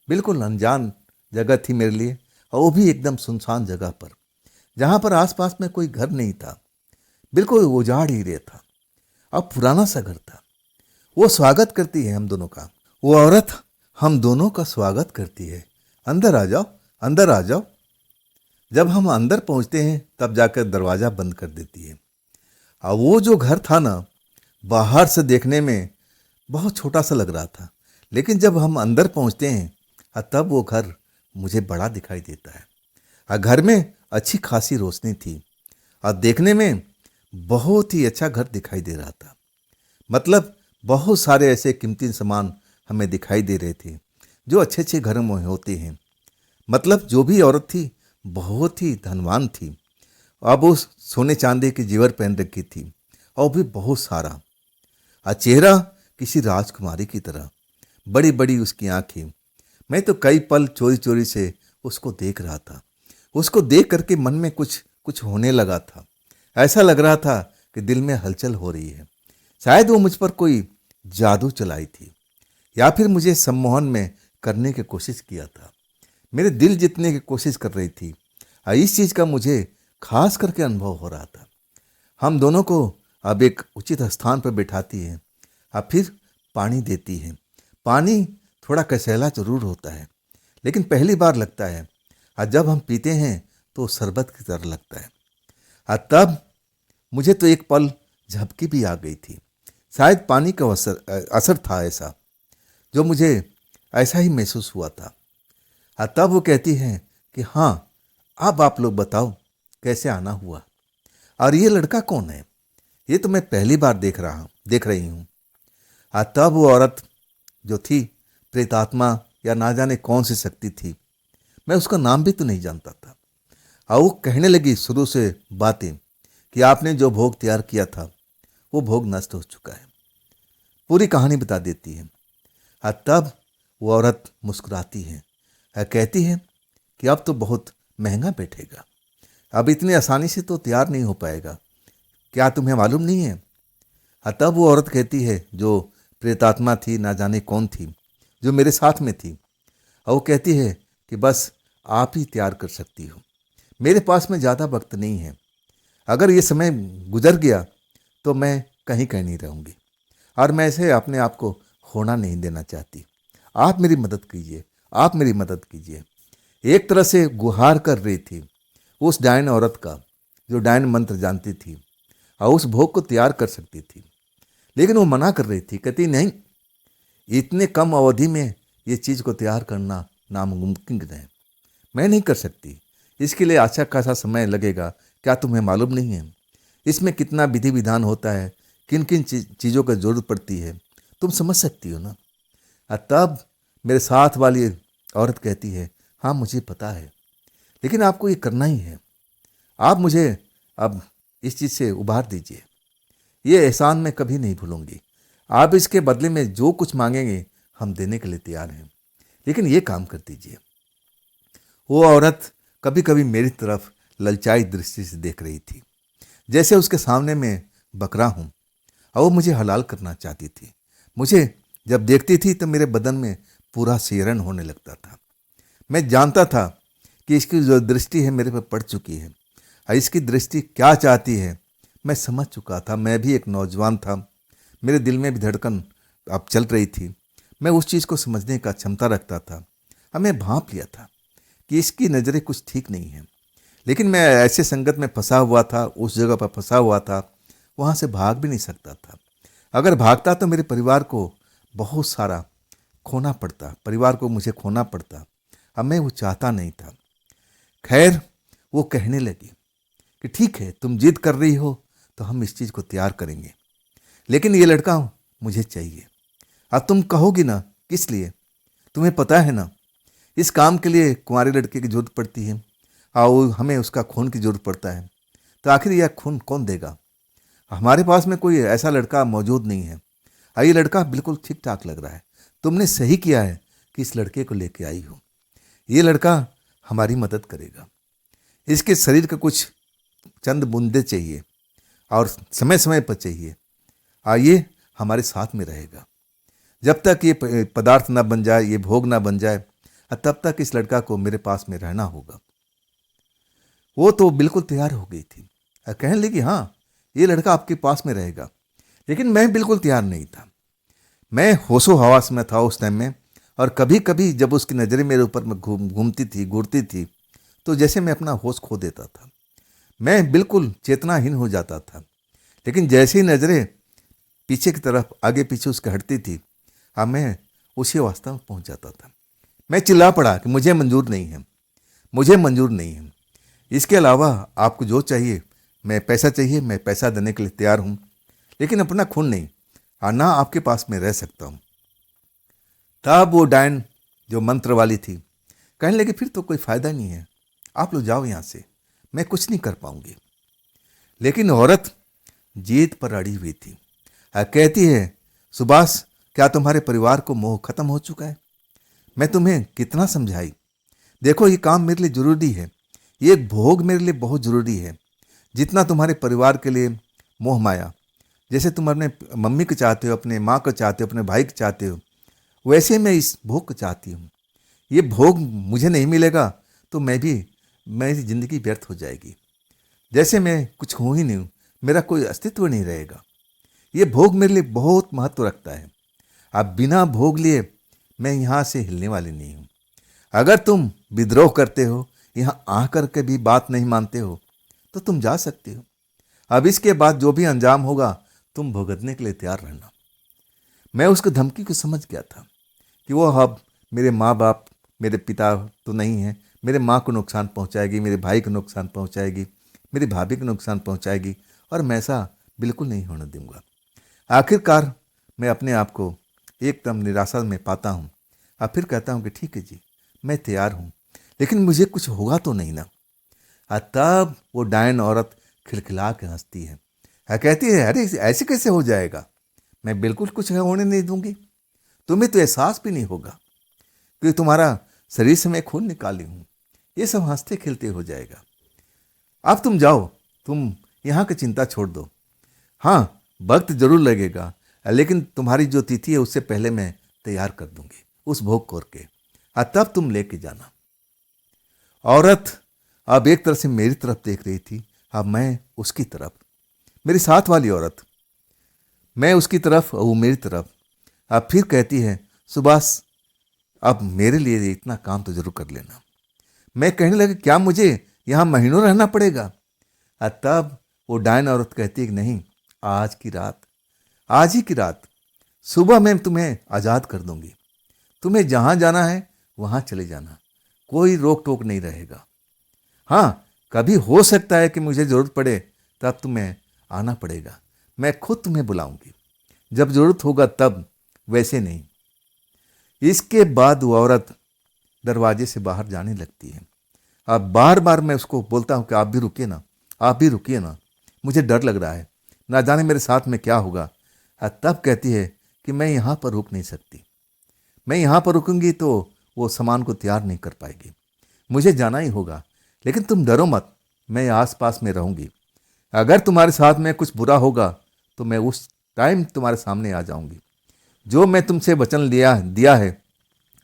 बिल्कुल अनजान जगह थी मेरे लिए और वो भी एकदम सुनसान जगह पर, जहाँ पर आसपास में कोई घर नहीं था, बिल्कुल उजाड़ ही रहा था। अब पुराना सा घर था। वो स्वागत करती है हम दोनों का, वो औरत हम दोनों का स्वागत करती है, अंदर आ जाओ, अंदर आ जाओ। जब हम अंदर पहुंचते हैं तब जाकर दरवाज़ा बंद कर देती है। और वो जो घर था ना, बाहर से देखने में बहुत छोटा सा लग रहा था, लेकिन जब हम अंदर पहुंचते हैं तब वो घर मुझे बड़ा दिखाई देता है। और घर में अच्छी खासी रोशनी थी और देखने में बहुत ही अच्छा घर दिखाई दे रहा था। मतलब बहुत सारे ऐसे कीमती सामान हमें दिखाई दे रहे थे जो अच्छे अच्छे घरों में होते हैं। मतलब जो भी औरत थी बहुत ही धनवान थी। अब वो सोने चांदी की जेवर पहन रखी थी और भी बहुत सारा, और चेहरा किसी राजकुमारी की तरह, बड़ी बड़ी उसकी आंखें। मैं तो कई पल चोरी चोरी से उसको देख रहा था। उसको देख करके मन में कुछ कुछ होने लगा था। ऐसा लग रहा था कि दिल में हलचल हो रही है। शायद वो मुझ पर कोई जादू चलाई थी या फिर मुझे सम्मोहन में करने की कोशिश किया था, मेरे दिल जीतने की कोशिश कर रही थी। इस चीज़ का मुझे खास करके अनुभव हो रहा था। हम दोनों को अब एक उचित स्थान पर बिठाती है। अब फिर पानी देती है। पानी थोड़ा कसैला जरूर होता है, लेकिन पहली बार लगता है, और जब हम पीते हैं तो शरबत की तरह लगता है। और तब मुझे तो एक पल झपकी भी आ गई थी। शायद पानी का असर था ऐसा, जो मुझे ऐसा ही महसूस हुआ था। और तब वो कहती है कि हाँ, अब आप लोग बताओ कैसे आना हुआ, और ये लड़का कौन है? ये तो मैं पहली बार देख रही हूँ। और तब वो औरत जो थी, प्रेतात्मा या ना जाने कौन सी शक्ति थी, मैं उसका नाम भी तो नहीं जानता था। और वो कहने लगी शुरू से बातें कि आपने जो भोग तैयार किया था वो भोग नष्ट हो चुका है। पूरी कहानी बता देती है। और तब वो औरत मुस्कुराती है और कहती है कि अब तो बहुत महंगा बैठेगा, अब इतनी आसानी से तो तैयार नहीं हो पाएगा, क्या तुम्हें मालूम नहीं है? और तब वो औरत कहती है, जो प्रेतात्मा थी, ना जाने कौन थी, जो मेरे साथ में थी, और वो कहती है कि बस आप ही तैयार कर सकती हो, मेरे पास में ज़्यादा वक्त नहीं है। अगर ये समय गुजर गया तो मैं कहीं नहीं रहूँगी, और मैं ऐसे अपने आप को होना नहीं देना चाहती। आप मेरी मदद कीजिए, आप मेरी मदद कीजिए। एक तरह से गुहार कर रही थी उस डायन औरत का, जो डायन मंत्र जानती थी और उस भोग को तैयार कर सकती थी। लेकिन वो मना कर रही थी, कहती नहीं, इतने कम अवधि में ये चीज़ को तैयार करना नामुमकिन है, मैं नहीं कर सकती। इसके लिए अच्छा खासा समय लगेगा, क्या तुम्हें मालूम नहीं है? इसमें कितना विधि विधान होता है, किन किन चीज़ों की जरूरत पड़ती है, तुम समझ सकती हो ना? और तब मेरे साथ वाली औरत कहती है, हाँ मुझे पता है, लेकिन आपको ये करना ही है। आप मुझे अब इस चीज़ से उबार दीजिए, ये एहसान मैं कभी नहीं भूलूंगी। आप इसके बदले में जो कुछ मांगेंगे हम देने के लिए तैयार हैं, लेकिन ये काम कर दीजिए। वो औरत कभी कभी मेरी तरफ ललचाई दृष्टि से देख रही थी, जैसे उसके सामने मैं बकरा हूँ और वो मुझे हलाल करना चाहती थी। मुझे जब देखती थी तो मेरे बदन में पूरा सीहरन होने लगता था। मैं जानता था कि इसकी जो दृष्टि है मेरे पर पड़ चुकी है, और इसकी दृष्टि क्या चाहती है मैं समझ चुका था। मैं भी एक नौजवान था, मेरे दिल में भी धड़कन अब चल रही थी। मैं उस चीज़ को समझने का क्षमता रखता था। हमें भांप लिया था कि इसकी नज़रें कुछ ठीक नहीं है, लेकिन मैं ऐसे संगत में फंसा हुआ था, उस जगह पर फंसा हुआ था, वहाँ से भाग भी नहीं सकता था। अगर भागता तो मेरे परिवार को बहुत सारा खोना पड़ता, परिवार को मुझे खोना पड़ता। अब मैं वो चाहता नहीं था। खैर, वो कहने लगी कि ठीक है, तुम जिद कर रही हो तो हम इस चीज़ को तैयार करेंगे, लेकिन ये लड़का मुझे चाहिए। अब तुम कहोगी ना किस लिए? तुम्हें पता है ना, इस काम के लिए कुंवारे लड़के की जरूरत पड़ती है और हमें उसका खून की जरूरत पड़ता है। तो आखिर यह खून कौन देगा? हमारे पास में कोई ऐसा लड़का मौजूद नहीं है, और ये लड़का बिल्कुल ठीक ठाक लग रहा है। तुमने सही किया है कि इस लड़के को लेके आई हो। ये लड़का हमारी मदद करेगा। इसके शरीर का कुछ चंद बूंदे चाहिए और समय समय पर चाहिए, और ये हमारे साथ में रहेगा जब तक ये पदार्थ ना बन जाए, ये भोग ना बन जाए, और तब तक इस लड़का को मेरे पास में रहना होगा। वो तो बिल्कुल तैयार हो गई थी और कहने लगी, हाँ ये लड़का आपके पास में रहेगा। लेकिन मैं बिल्कुल तैयार नहीं था। मैं होशो हवास में था उस टाइम में, और कभी कभी जब उसकी नज़रें मेरे ऊपर में घूमती थी, घूरती थी, तो जैसे मैं अपना होश खो देता था। मैं बिल्कुल चेतनाहीन हो जाता था। लेकिन जैसे ही नज़रें पीछे की तरफ आगे पीछे उसके हटती थी, अब मैं उसी अवस्था में पहुंच जाता था। मैं चिल्ला पड़ा कि मुझे मंजूर नहीं है, मुझे मंजूर नहीं है। इसके अलावा आपको जो चाहिए, मैं पैसा चाहिए, मैं पैसा देने के लिए तैयार हूँ, लेकिन अपना खून नहीं, और ना आपके पास में रह सकता हूँ। तब वो डायन जो मंत्र वाली थी कहने लगी, फिर तो कोई फ़ायदा नहीं है, आप लोग जाओ यहाँ से, मैं कुछ नहीं कर पाऊंगी। लेकिन औरत जीत पर अड़ी हुई थी और कहती है, सुभाष, क्या तुम्हारे परिवार को मोह खत्म हो चुका है? मैं तुम्हें कितना समझाई। देखो, ये काम मेरे लिए ज़रूरी है, ये एक भोग मेरे लिए बहुत ज़रूरी है, जितना तुम्हारे परिवार के लिए मोह माया। जैसे तुम अपने मम्मी को चाहते हो, अपने माँ को चाहते हो, अपने भाई को चाहते हो, वैसे मैं इस भोग को चाहती हूँ। ये भोग मुझे नहीं मिलेगा तो मेरी ज़िंदगी व्यर्थ हो जाएगी। जैसे मैं कुछ हूँ ही नहीं हूँ, मेरा कोई अस्तित्व नहीं रहेगा। ये भोग मेरे लिए बहुत महत्व रखता है। अब बिना भोग लिए मैं यहाँ से हिलने वाली नहीं हूँ। अगर तुम विद्रोह करते हो, यहाँ आकर के भी बात नहीं मानते हो, तो तुम जा सकते हो। अब इसके बाद जो भी अंजाम होगा तुम भुगतने के लिए तैयार रहना। मैं उसकी धमकी को समझ गया था कि वो अब मेरे माँ बाप, मेरे पिता तो नहीं है, मेरे माँ को नुकसान पहुँचाएगी, मेरे भाई को नुकसान पहुँचाएगी, मेरी भाभी को नुकसान पहुँचाएगी, और मैं ऐसा बिल्कुल नहीं होने दूंगा। आखिरकार मैं अपने आप को एकदम निराशा में पाता हूँ। और फिर कहता हूँ कि ठीक है जी, मैं तैयार हूँ, लेकिन मुझे कुछ होगा तो नहीं ना। तब वो डायन औरत खिलखिला के हंसती है और कहती है, अरे ऐसे कैसे हो जाएगा, मैं बिल्कुल कुछ होने नहीं दूंगी। तुम्हें तो एहसास भी नहीं होगा कि तुम्हारा शरीर से मैं खून निकाली हूँ। ये सब हंसते खेलते हो जाएगा। अब तुम जाओ, तुम यहाँ की चिंता छोड़ दो। हाँ, वक्त जरूर लगेगा, लेकिन तुम्हारी जो तिथि है उससे पहले मैं तैयार कर दूंगी उस भोग कोर के, और तब तुम लेके जाना। औरत अब एक तरफ से मेरी तरफ देख रही थी, अब मैं उसकी तरफ, मेरी साथ वाली औरत, मैं उसकी तरफ, वो मेरी तरफ। अब फिर कहती है, सुभाष अब मेरे लिए इतना काम तो जरूर कर लेना। मैं कहने लगा, क्या मुझे यहाँ महीनों रहना पड़ेगा? और तब वो डायन औरत कहती है कि नहीं, आज की रात, आज ही की रात, सुबह मैं तुम्हें आज़ाद कर दूंगी। तुम्हें जहाँ जाना है वहाँ चले जाना, कोई रोक टोक नहीं रहेगा। हाँ, कभी हो सकता है कि मुझे ज़रूरत पड़े, तब तुम्हें आना पड़ेगा। मैं खुद तुम्हें बुलाऊंगी जब ज़रूरत होगा तब, वैसे नहीं। इसके बाद वो औरत दरवाजे से बाहर जाने लगती है। अब बार बार मैं उसको बोलता हूँ कि आप भी रुकिए ना, आप भी रुकिए ना, मुझे डर लग रहा है, ना जाने मेरे साथ में क्या होगा। तब कहती है कि मैं यहाँ पर रुक नहीं सकती, मैं यहाँ पर रुकूंगी तो वो सामान को तैयार नहीं कर पाएगी, मुझे जाना ही होगा। लेकिन तुम डरो मत, मैं आस पास में रहूंगी। अगर तुम्हारे साथ में कुछ बुरा होगा तो मैं उस टाइम तुम्हारे सामने आ जाऊंगी। जो मैं तुमसे वचन दिया है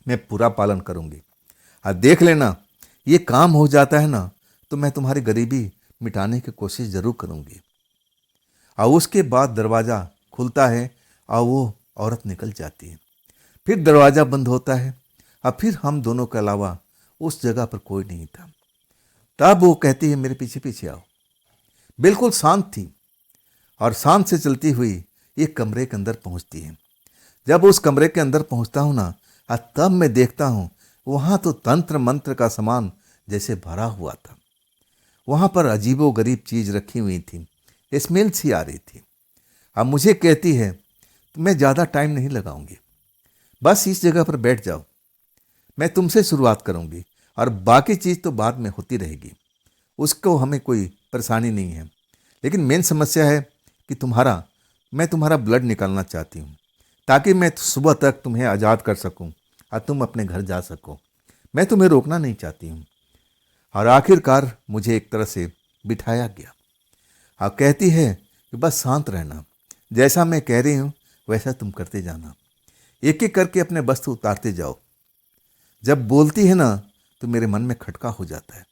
मैं पूरा पालन करूंगी। और देख लेना, ये काम हो जाता है ना तो मैं तुम्हारी गरीबी मिटाने की कोशिश जरूर करूंगी। और उसके बाद दरवाज़ा खुलता है और वो औरत निकल जाती है। फिर दरवाज़ा बंद होता है और फिर हम दोनों के अलावा उस जगह पर कोई नहीं था। तब वो कहती है, मेरे पीछे पीछे आओ। बिल्कुल शांत थी और शांत से चलती हुई एक कमरे के अंदर पहुंचती है। जब उस कमरे के अंदर पहुंचता हूं ना, तब मैं देखता हूं वहां तो तंत्र मंत्र का सामान जैसे भरा हुआ था। वहां पर अजीबो गरीब चीज रखी हुई थी, स्मेल सी आ रही थी। अब मुझे कहती है, तो मैं ज़्यादा टाइम नहीं लगाऊंगी, बस इस जगह पर बैठ जाओ, मैं तुमसे शुरुआत करूंगी और बाकी चीज़ तो बाद में होती रहेगी, उसको हमें कोई परेशानी नहीं है। लेकिन मेन समस्या है कि मैं तुम्हारा ब्लड निकालना चाहती हूँ, ताकि मैं सुबह तक तुम्हें आज़ाद कर सकूँ और तुम अपने घर जा सको। मैं तुम्हें रोकना नहीं चाहती हूँ। और आखिरकार मुझे एक तरह से बिठाया गया। और कहती है कि बस शांत रहना, जैसा मैं कह रही हूँ वैसा तुम करते जाना, एक एक करके अपने वस्त्र उतारते जाओ। जब बोलती है ना तो मेरे मन में खटका हो जाता है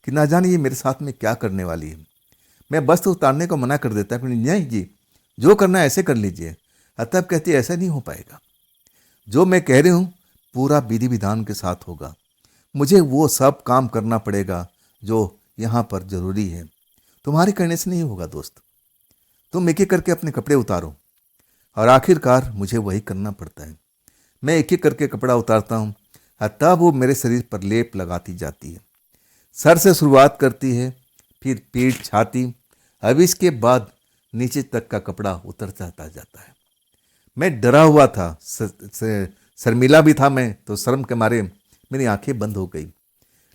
कि ना जाने ये मेरे साथ में क्या करने वाली है। मैं वस्त्र उतारने को मना कर देता है, नहीं जी, जो करना है ऐसे कर लीजिए। तब कहती है, ऐसा नहीं हो पाएगा, जो मैं कह रही हूँ पूरा विधि विधान के साथ होगा, मुझे वो सब काम करना पड़ेगा जो यहाँ पर जरूरी है, तुम्हारे करने से नहीं होगा दोस्त। तुम एक एक करके अपने कपड़े उतारो। और आखिरकार मुझे वही करना पड़ता है। मैं एक एक करके कपड़ा उतारता हूँ, तब वो मेरे शरीर पर लेप लगाती जाती है। सर से शुरुआत करती है, फिर पीठ, छाती, अब इसके बाद नीचे तक का कपड़ा उतरता जाता है। मैं डरा हुआ था, शर्मिला भी था मैं, तो शर्म के मारे मेरी आंखें बंद हो गई।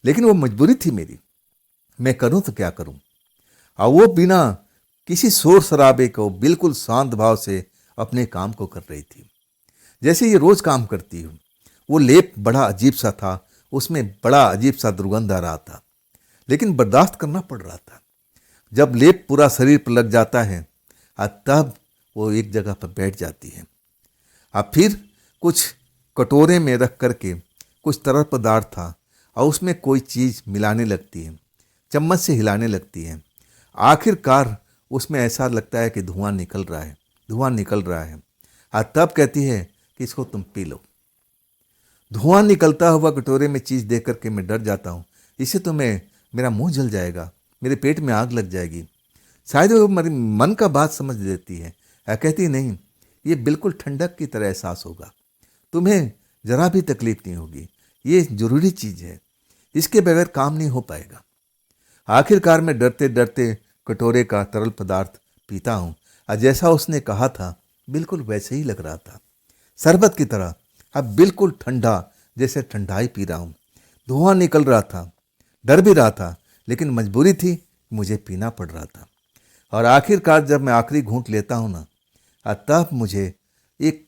लेकिन वो मजबूरी थी मेरी, मैं करूं तो क्या करूं। और वो बिना किसी शोर शराबे को बिल्कुल शांत भाव से अपने काम को कर रही थी, जैसे ये रोज काम करती हूँ। वो लेप बड़ा अजीब सा था, उसमें बड़ा अजीब सा दुर्गंध आ रहा था, लेकिन बर्दाश्त करना पड़ रहा था। जब लेप पूरा शरीर पर लग जाता है, तब वो एक जगह पर बैठ जाती है। अब फिर कुछ कटोरे में रख करके कुछ तरल पदार्थ था और उसमें कोई चीज़ मिलाने लगती है, चम्मच से हिलाने लगती है। आखिरकार उसमें ऐसा लगता है कि धुआं निकल रहा है, धुआं निकल रहा है। तब कहती है कि इसको तुम पी लो। धुआं निकलता हुआ कटोरे में चीज़ देख करके मैं डर जाता हूँ, इससे तो मेरा मुंह जल जाएगा, मेरे पेट में आग लग जाएगी। शायद वो मेरे मन का बात समझ लेती है। कहती है, नहीं, ये बिल्कुल ठंडक की तरह एहसास होगा, तुम्हें जरा भी तकलीफ नहीं होगी, ये जरूरी चीज़ है, इसके बगैर काम नहीं हो पाएगा। आखिरकार मैं डरते डरते कटोरे का तरल पदार्थ पीता हूँ, और जैसा उसने कहा था बिल्कुल वैसे ही लग रहा था, शरबत की तरह। अब बिल्कुल ठंडा, जैसे ठंडाई पी रहा हूँ। धुआं निकल रहा था, डर भी रहा था, लेकिन मजबूरी थी, मुझे पीना पड़ रहा था। और आखिरकार जब मैं आखिरी घूंट लेता हूँ ना, तब मुझे एक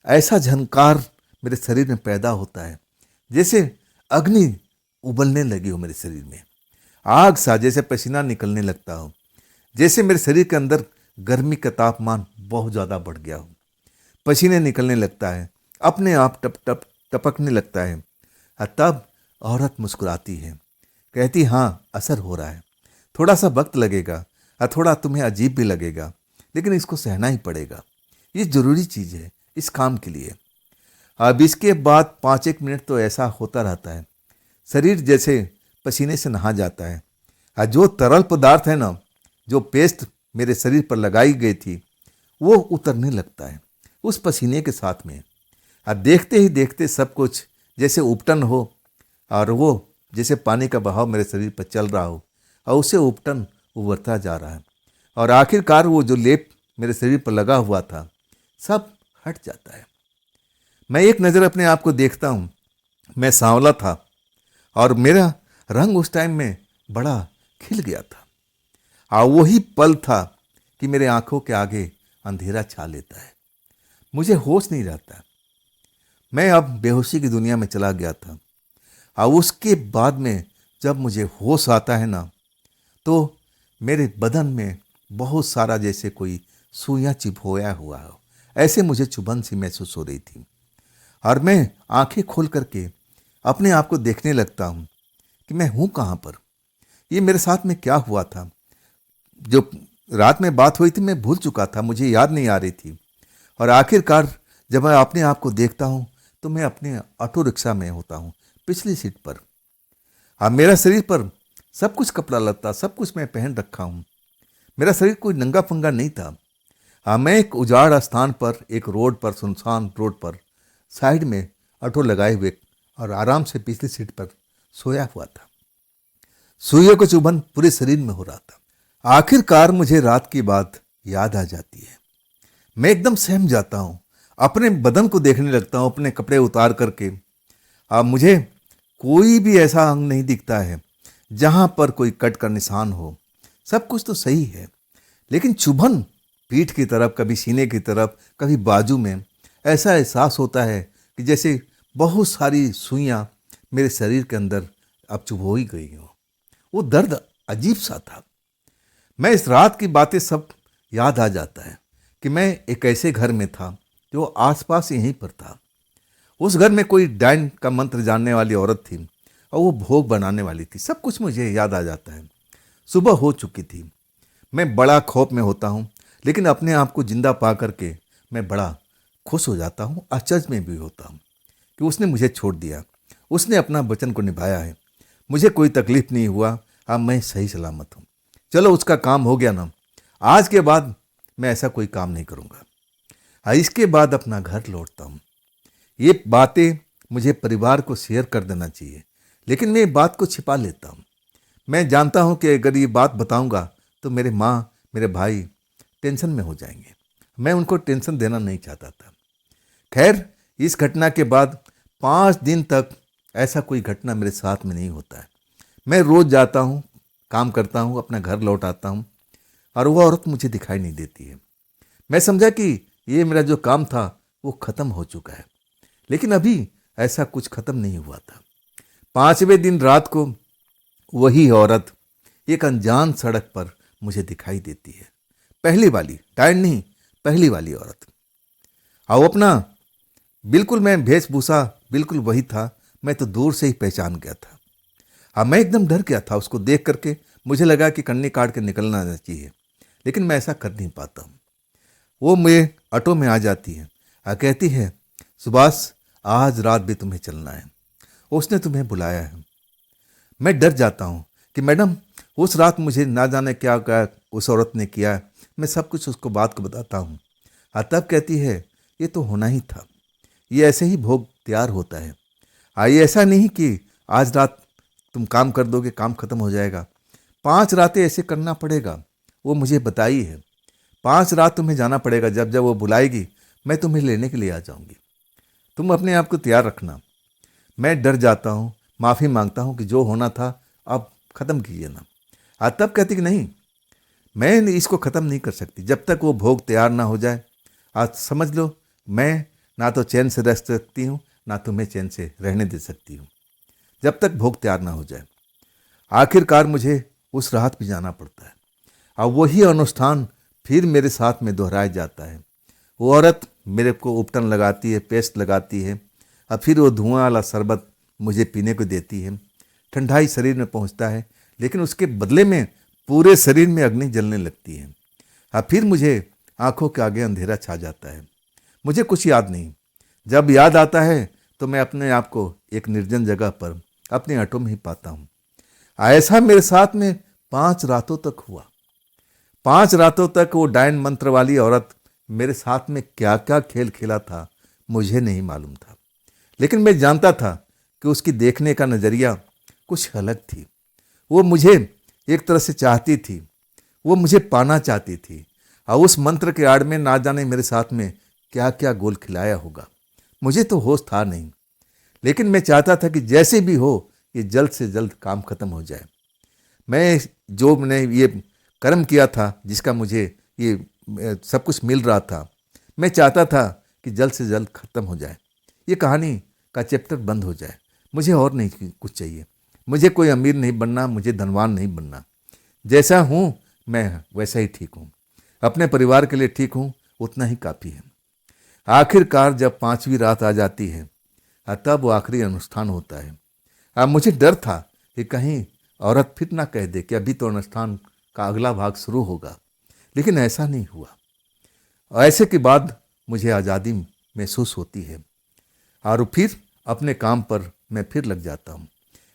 ऐसा झनकार मेरे शरीर में पैदा होता है, जैसे अग्नि उबलने लगी हो मेरे शरीर में, आग सा, जैसे पसीना निकलने लगता हो, जैसे मेरे शरीर के अंदर गर्मी का तापमान बहुत ज़्यादा बढ़ गया हो, पसीने निकलने लगता है, अपने आप टप टप टपकने लगता है। तब औरत मुस्कुराती है, कहती, हाँ, असर हो रहा है, थोड़ा सा वक्त लगेगा और थोड़ा तुम्हें अजीब भी लगेगा, लेकिन इसको सहना ही पड़ेगा, ये ज़रूरी चीज़ है इस काम के लिए। अब इसके बाद 5-1 मिनट तो ऐसा होता रहता है, शरीर जैसे पसीने से नहा जाता है, और जो तरल पदार्थ है ना, जो पेस्ट मेरे शरीर पर लगाई गई थी, वो उतरने लगता है उस पसीने के साथ में। और देखते ही देखते सब कुछ जैसे उपटन हो, और वो जैसे पानी का बहाव मेरे शरीर पर चल रहा हो, और उससे उपटन उभरता जा रहा है, और आखिरकार वो जो लेप मेरे शरीर पर लगा हुआ था सब हट जाता है। मैं एक नज़र अपने आप को देखता हूँ, मैं सांवला था, और मेरा रंग उस टाइम में बड़ा खिल गया था। और वही पल था कि मेरे आंखों के आगे अंधेरा छा लेता है, मुझे होश नहीं रहता, मैं अब बेहोशी की दुनिया में चला गया था। और उसके बाद में जब मुझे होश आता है ना, तो मेरे बदन में बहुत सारा जैसे कोई सुइयां चिपकोया हुआ हो, ऐसे मुझे चुभन सी महसूस हो रही थी। और मैं आंखें खोल करके अपने आप को देखने लगता हूँ कि मैं हूँ कहाँ पर, ये मेरे साथ में क्या हुआ था। जो रात में बात हुई थी मैं भूल चुका था, मुझे याद नहीं आ रही थी। और आखिरकार जब मैं अपने आप को देखता हूँ तो मैं अपने ऑटो रिक्शा में होता हूँ, पिछली सीट पर। अब मेरा शरीर पर सब कुछ कपड़ा लत्ता, सब कुछ मैं पहन रखा हूँ, मेरा शरीर कोई नंगा फंगा नहीं था। मैं एक उजाड़ स्थान पर, एक रोड पर, सुनसान रोड पर साइड में ऑटो लगाए हुए और आराम से पिछली सीट पर सोया हुआ था। सुइयों को चुभन पूरे शरीर में हो रहा था। आखिरकार मुझे रात की बात याद आ जाती है, मैं एकदम सहम जाता हूँ, अपने बदन को देखने लगता हूँ, अपने कपड़े उतार करके। अब मुझे कोई भी ऐसा अंग नहीं दिखता है जहाँ पर कोई कट का निशान हो, सब कुछ तो सही है, लेकिन चुभन पीठ की तरफ, कभी सीने की तरफ, कभी बाजू में, ऐसा एहसास होता है कि जैसे बहुत सारी सुइयां मेरे शरीर के अंदर अब चुभो ही गई हो। वो दर्द अजीब सा था। मैं इस रात की बातें सब याद आ जाता है कि मैं एक ऐसे घर में था जो आसपास यहीं पर था। उस घर में कोई डाइन का मंत्र जानने वाली औरत थी, और वो भोग बनाने वाली थी। सब कुछ मुझे याद आ जाता है। सुबह हो चुकी थी, मैं बड़ा खौफ में होता हूँ, लेकिन अपने आप को जिंदा पा करके मैं बड़ा खुश हो जाता हूँ, आश्चर्य में भी होता हूँ कि उसने मुझे छोड़ दिया, उसने अपना वचन को निभाया है, मुझे कोई तकलीफ नहीं हुआ, अब मैं सही सलामत हूँ। चलो, उसका काम हो गया ना, आज के बाद मैं ऐसा कोई काम नहीं करूँगा। इसके बाद अपना घर लौटता हूँ। ये बातें मुझे परिवार को शेयर कर देना चाहिए, लेकिन मैं ये बात को छिपा लेता हूँ। मैं जानता हूँ कि अगर ये बात बताऊँगा तो मेरे माँ, मेरे भाई टेंशन में हो जाएंगे। मैं उनको टेंशन देना नहीं चाहता था। खैर, इस घटना के बाद 5 दिन तक ऐसा कोई घटना मेरे साथ में नहीं होता है। मैं रोज़ जाता हूँ, काम करता हूँ, अपना घर लौट आता हूँ, और वो औरत मुझे दिखाई नहीं देती है। मैं समझा कि ये मेरा जो काम था वो ख़त्म हो चुका है, लेकिन अभी ऐसा कुछ ख़त्म नहीं हुआ था। 5वें दिन रात को वही औरत एक अनजान सड़क पर मुझे दिखाई देती है। पहली वाली, डायन नहीं, पहली वाली औरत। और अपना बिल्कुल, मैं वेशभूषा बिल्कुल वही था, मैं तो दूर से ही पहचान गया था। मैं एकदम डर गया था उसको देख करके। मुझे लगा कि कन्नी काट के निकलना चाहिए, लेकिन मैं ऐसा कर नहीं पाता हूँ। वो मेरे ऑटो में आ जाती है और कहती है, सुभाष आज रात भी तुम्हें चलना है, उसने तुम्हें बुलाया है। मैं डर जाता हूँ कि मैडम उस रात मुझे ना जाने क्या क्या उस औरत ने किया है। मैं सब कुछ उसको बात को बताता हूँ और तब कहती है, ये तो होना ही था, ये ऐसे ही भोग तैयार होता है। ये ऐसा नहीं कि आज रात तुम काम कर दोगे काम खत्म हो जाएगा, 5 रातें ऐसे करना पड़ेगा। वो मुझे बताई है, 5 रात तुम्हें जाना पड़ेगा, जब जब वो बुलाएगी मैं तुम्हें लेने के लिए आ जाऊंगी, तुम अपने आप को तैयार रखना। मैं डर जाता हूँ, माफ़ी मांगता हूँ कि जो होना था अब ख़त्म कीजिए ना। तब कहती कि नहीं, मैं इसको ख़त्म नहीं कर सकती जब तक वो भोग तैयार ना हो जाए। आज समझ लो, मैं ना तो चैन से रह सकती हूँ ना तुम्हें चैन से रहने दे सकती हूँ जब तक भोग तैयार ना हो जाए। आखिरकार मुझे उस रात भी जाना पड़ता है और वही अनुष्ठान फिर मेरे साथ में दोहराया जाता है। वो औरत मेरे को उपटन लगाती है, पेस्ट लगाती है और फिर वो धुआं वाला शरबत मुझे पीने को देती है। ठंडाई शरीर में पहुंचता है, लेकिन उसके बदले में पूरे शरीर में अग्नि जलने लगती है और फिर मुझे आंखों के आगे अंधेरा छा जाता है। मुझे कुछ याद नहीं। जब याद आता है तो मैं अपने आप को एक निर्जन जगह पर अपने ऑटो में ही पाता हूँ। ऐसा मेरे साथ में 5 रातों तक हुआ। 5 रातों तक वो डायन मंत्र वाली औरत मेरे साथ में क्या क्या खेल खेला था मुझे नहीं मालूम था, लेकिन मैं जानता था कि उसकी देखने का नज़रिया कुछ अलग थी। वो मुझे एक तरह से चाहती थी, वो मुझे पाना चाहती थी और उस मंत्र के आड़ में ना जाने मेरे साथ में क्या क्या गोल खिलाया होगा। मुझे तो होश था नहीं, लेकिन मैं चाहता था कि जैसे भी हो ये जल्द से जल्द काम खत्म हो जाए। मैंने ये कर्म किया था जिसका मुझे ये सब कुछ मिल रहा था, मैं चाहता था कि जल्द से जल्द ख़त्म हो जाए, ये कहानी का चैप्टर बंद हो जाए। मुझे और नहीं कुछ चाहिए। मुझे कोई अमीर नहीं बनना, मुझे धनवान नहीं बनना। जैसा हूँ मैं वैसा ही ठीक हूँ, अपने परिवार के लिए ठीक हूँ, उतना ही काफ़ी है। आखिरकार जब 5वीं रात आ जाती है तब वो आखिरी अनुष्ठान होता है। अब मुझे डर था कि कहीं औरत फिर ना कह दे कि अभी तो अनुष्ठान का अगला भाग शुरू होगा, लेकिन ऐसा नहीं हुआ। ऐसे के बाद मुझे आज़ादी महसूस होती है और फिर अपने काम पर मैं फिर लग जाता हूँ।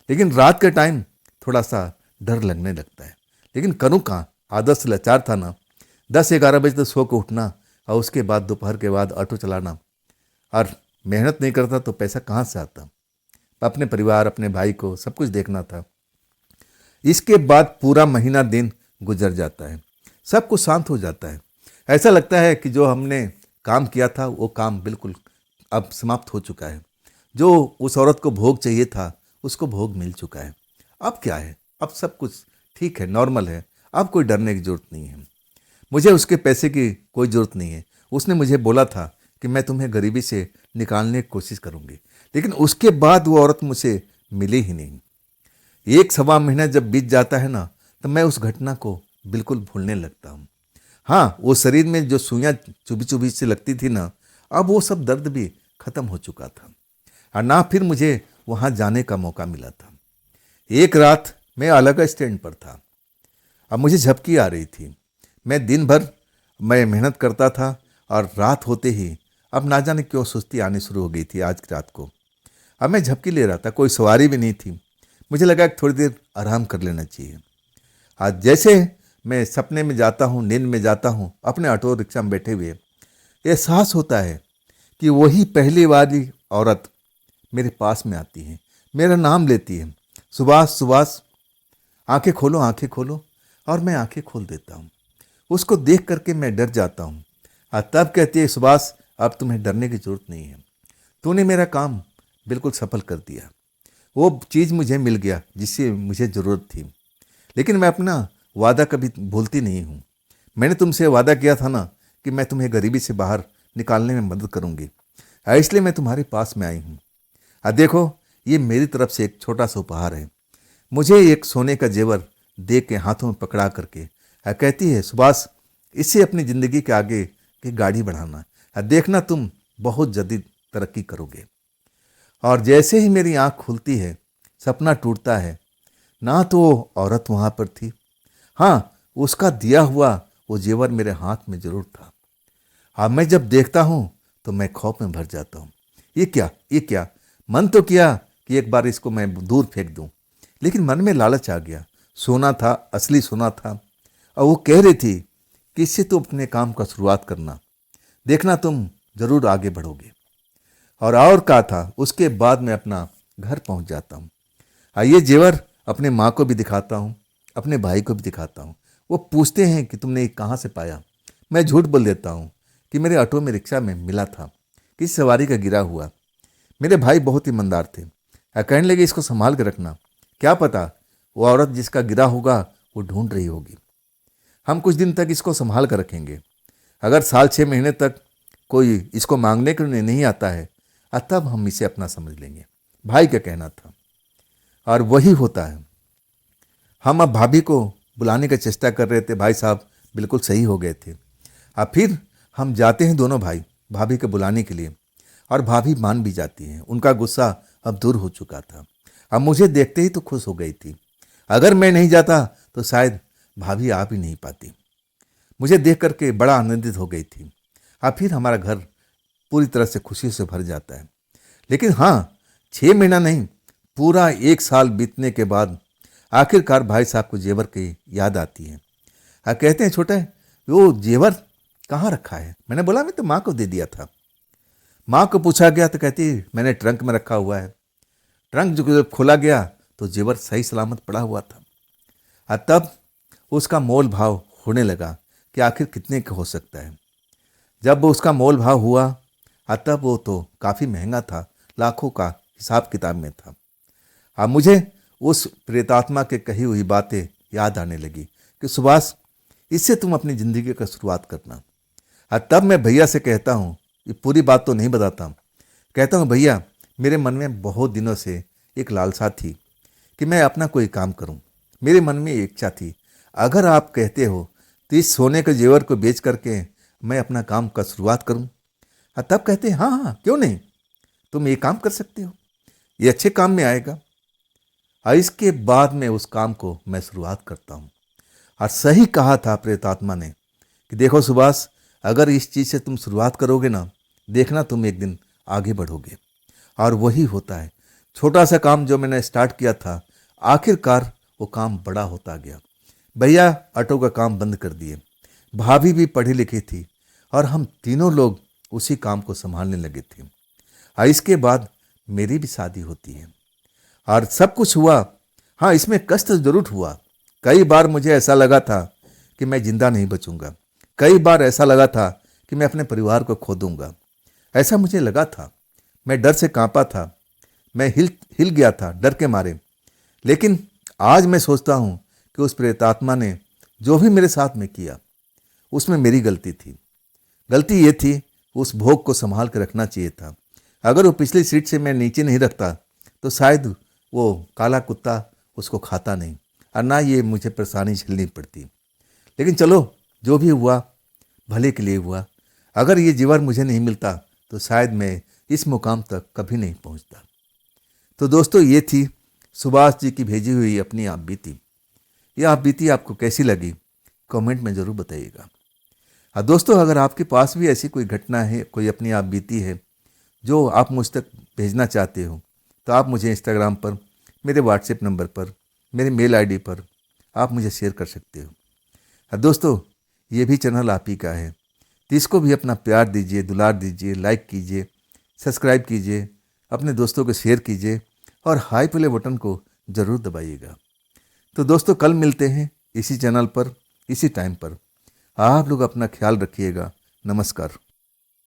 लेकिन रात के टाइम थोड़ा सा डर लगने लगता है, लेकिन करूँ कहाँ, आदत से लाचार था ना। 10-11 बजे तक सो के उठना और उसके बाद दोपहर के बाद ऑटो चलाना, और मेहनत नहीं करता तो पैसा कहाँ से आता। अपने परिवार, अपने भाई को सब कुछ देखना था। इसके बाद पूरा महीना दिन गुजर जाता है, सब कुछ शांत हो जाता है। ऐसा लगता है कि जो हमने काम किया था वो काम बिल्कुल अब समाप्त हो चुका है। जो उस औरत को भोग चाहिए था उसको भोग मिल चुका है। अब क्या है, अब सब कुछ ठीक है, नॉर्मल है। अब कोई डरने की ज़रूरत नहीं है। मुझे उसके पैसे की कोई ज़रूरत नहीं है। उसने मुझे बोला था कि मैं तुम्हें गरीबी से निकालने की कोशिश करूँगी, लेकिन उसके बाद वो औरत मुझे मिली ही नहीं। 1-1.25 महीना जब बीत जाता है ना, तो मैं उस घटना को बिल्कुल भूलने लगता हूँ। हाँ, वो शरीर में जो सुइयाँ चुभी चुभी से लगती थी ना, अब वो सब दर्द भी खत्म हो चुका था और ना फिर मुझे वहाँ जाने का मौका मिला था। एक रात मैं अलग स्टैंड पर था। अब मुझे झपकी आ रही थी। मैं दिन भर मेहनत करता था और रात होते ही अब ना जाने क्यों सुस्ती आनी शुरू हो गई थी आज की रात को। अब मैं झपकी ले रहा था, कोई सवारी भी नहीं थी। मुझे लगा कि थोड़ी देर आराम कर लेना चाहिए। आज जैसे मैं सपने में जाता हूँ, नींद में जाता हूँ, अपने ऑटो रिक्शा में बैठे हुए एहसास होता है कि वही पहली वाली औरत मेरे पास में आती है, मेरा नाम लेती है, सुभाष सुभाष, आंखें खोलो आंखें खोलो। और मैं आंखें खोल देता हूँ। उसको देख करके मैं डर जाता हूँ और तब कहती है, सुभाष अब तुम्हें डरने की ज़रूरत नहीं है, तूने मेरा काम बिल्कुल सफल कर दिया। वो चीज़ मुझे मिल गया जिससे मुझे ज़रूरत थी। लेकिन मैं अपना वादा कभी भूलती नहीं हूँ। मैंने तुमसे वादा किया था ना कि मैं तुम्हें गरीबी से बाहर निकालने में मदद करूँगी, इसलिए मैं तुम्हारे पास में आई हूँ। देखो, ये मेरी तरफ से एक छोटा सा उपहार है। मुझे एक सोने का जेवर दे के हाथों में पकड़ा करके कहती है, सुभाष इससे अपनी ज़िंदगी के आगे की गाड़ी बढ़ाना, देखना तुम बहुत जल्दी तरक्की करोगे। और जैसे ही मेरी आँख खुलती है, सपना टूटता है। ना तो वो औरत वहाँ पर थी, हाँ उसका दिया हुआ वो जेवर मेरे हाथ में जरूर था। अब मैं जब देखता हूँ तो मैं खौफ में भर जाता हूँ। ये क्या मन तो किया कि एक बार इसको मैं दूर फेंक दूं, लेकिन मन में लालच आ गया। सोना था, असली सोना था। और वो कह रही थी कि इससे तो अपने काम का शुरुआत करना, देखना तुम जरूर आगे बढ़ोगे। और कहा था, उसके बाद मैं अपना घर पहुंच जाता हूँ। ये जेवर अपने माँ को भी दिखाता हूँ, अपने भाई को भी दिखाता हूँ। वो पूछते हैं कि तुमने ये कहाँ से पाया। मैं झूठ बोल देता हूँ कि मेरे ऑटो में, रिक्शा में मिला था, किसी सवारी का गिरा हुआ। मेरे भाई बहुत ईमानदार थे। कहने लगे इसको संभाल के रखना, क्या पता वो औरत जिसका गिरा होगा वो ढूंढ रही होगी। हम कुछ दिन तक इसको संभाल कर रखेंगे। अगर साल 6 महीने तक कोई इसको मांगने के लिए नहीं आता है, तब हम इसे अपना समझ लेंगे। भाई का कहना था, और वही होता है। हम अब भाभी को बुलाने का चेष्टा कर रहे थे। भाई साहब बिल्कुल सही हो गए थे। अब फिर हम जाते हैं दोनों भाई भाभी को बुलाने के लिए, और भाभी मान भी जाती हैं। उनका गुस्सा अब दूर हो चुका था। अब मुझे देखते ही तो खुश हो गई थी। अगर मैं नहीं जाता तो शायद भाभी आ भी नहीं पाती। मुझे देख करके बड़ा आनंदित हो गई थी। अब फिर हमारा घर पूरी तरह से खुशी से भर जाता है। लेकिन हाँ, 6 महीना नहीं, पूरा 1 साल बीतने के बाद आखिरकार भाई साहब को जेवर की याद आती है। कहते हैं, छोटे वो जेवर कहाँ रखा है? मैंने बोला मैं तो माँ को दे दिया था। माँ को पूछा गया तो कहती मैंने ट्रंक में रखा हुआ है। ट्रंक जो खोला गया तो जेवर सही सलामत पड़ा हुआ था। तब उसका मोल भाव होने लगा कि आखिर कितने का हो सकता है। जब उसका मोल भाव हुआ तब वो तो काफ़ी महंगा था, लाखों का हिसाब किताब में था। अब मुझे उस प्रेतात्मा के कही हुई बातें याद आने लगी कि सुभाष, इससे तुम अपनी ज़िंदगी का शुरुआत करना। तब मैं भैया से कहता हूँ, ये पूरी बात तो नहीं बताता, कहता हूँ भैया मेरे मन में बहुत दिनों से एक लालसा थी कि मैं अपना कोई काम करूँ। मेरे मन में एक इच्छा थी, अगर आप कहते हो तो इस सोने के जेवर को बेच करके मैं अपना काम का शुरुआत करूँ। तब कहते हैं हाँ हाँ क्यों नहीं, तुम ये काम कर सकते हो, ये अच्छे काम में आएगा। और इसके बाद में उस काम को मैं शुरुआत करता हूँ। और सही कहा था प्रेतात्मा ने कि देखो सुभाष, अगर इस चीज़ से तुम शुरुआत करोगे ना, देखना तुम एक दिन आगे बढ़ोगे। और वही होता है। छोटा सा काम जो मैंने स्टार्ट किया था, आखिरकार वो काम बड़ा होता गया। भैया ऑटो का काम बंद कर दिए। भाभी भी पढ़ी लिखी थी और हम तीनों लोग उसी काम को संभालने लगे थे। और इसके बाद मेरी भी शादी होती है और सब कुछ हुआ। हाँ, इसमें कष्ट जरूर हुआ। कई बार मुझे ऐसा लगा था कि मैं जिंदा नहीं बचूंगा। कई बार ऐसा लगा था कि मैं अपने परिवार को खो दूंगा। ऐसा मुझे लगा था। मैं डर से कांपा था। मैं हिल गया था डर के मारे। लेकिन आज मैं सोचता हूँ कि उस प्रेतात्मा ने जो भी मेरे साथ में किया, उसमें मेरी गलती थी। गलती ये थी, उस भोग को संभाल कर रखना चाहिए था। अगर वो पिछली सीट से मैं नीचे नहीं रखता तो शायद वो काला कुत्ता उसको खाता नहीं और ना ये मुझे परेशानी झेलनी पड़ती। लेकिन चलो, जो भी हुआ भले के लिए हुआ। अगर ये जेवर मुझे नहीं मिलता तो शायद मैं इस मुकाम तक कभी नहीं पहुंचता। तो दोस्तों, ये थी सुभाष जी की भेजी हुई अपनी आप बीती। यह आप बीती आपको कैसी लगी, कमेंट में ज़रूर बताइएगा। हाँ दोस्तों, अगर आपके पास भी ऐसी कोई घटना है, कोई अपनी आप बीती है जो आप मुझ तक भेजना चाहते हो, तो आप मुझे इंस्टाग्राम पर, मेरे व्हाट्सएप नंबर पर, मेरे मेल आईडी पर आप मुझे शेयर कर सकते हो। हाँ दोस्तों, ये भी चैनल आप ही का है, तो इसको भी अपना प्यार दीजिए, दुलार दीजिए, लाइक कीजिए, सब्सक्राइब कीजिए, अपने दोस्तों को शेयर कीजिए और हाई प्ले बटन को ज़रूर दबाइएगा। तो दोस्तों, कल मिलते हैं इसी चैनल पर, इसी टाइम पर। आप लोग अपना ख्याल रखिएगा। नमस्कार।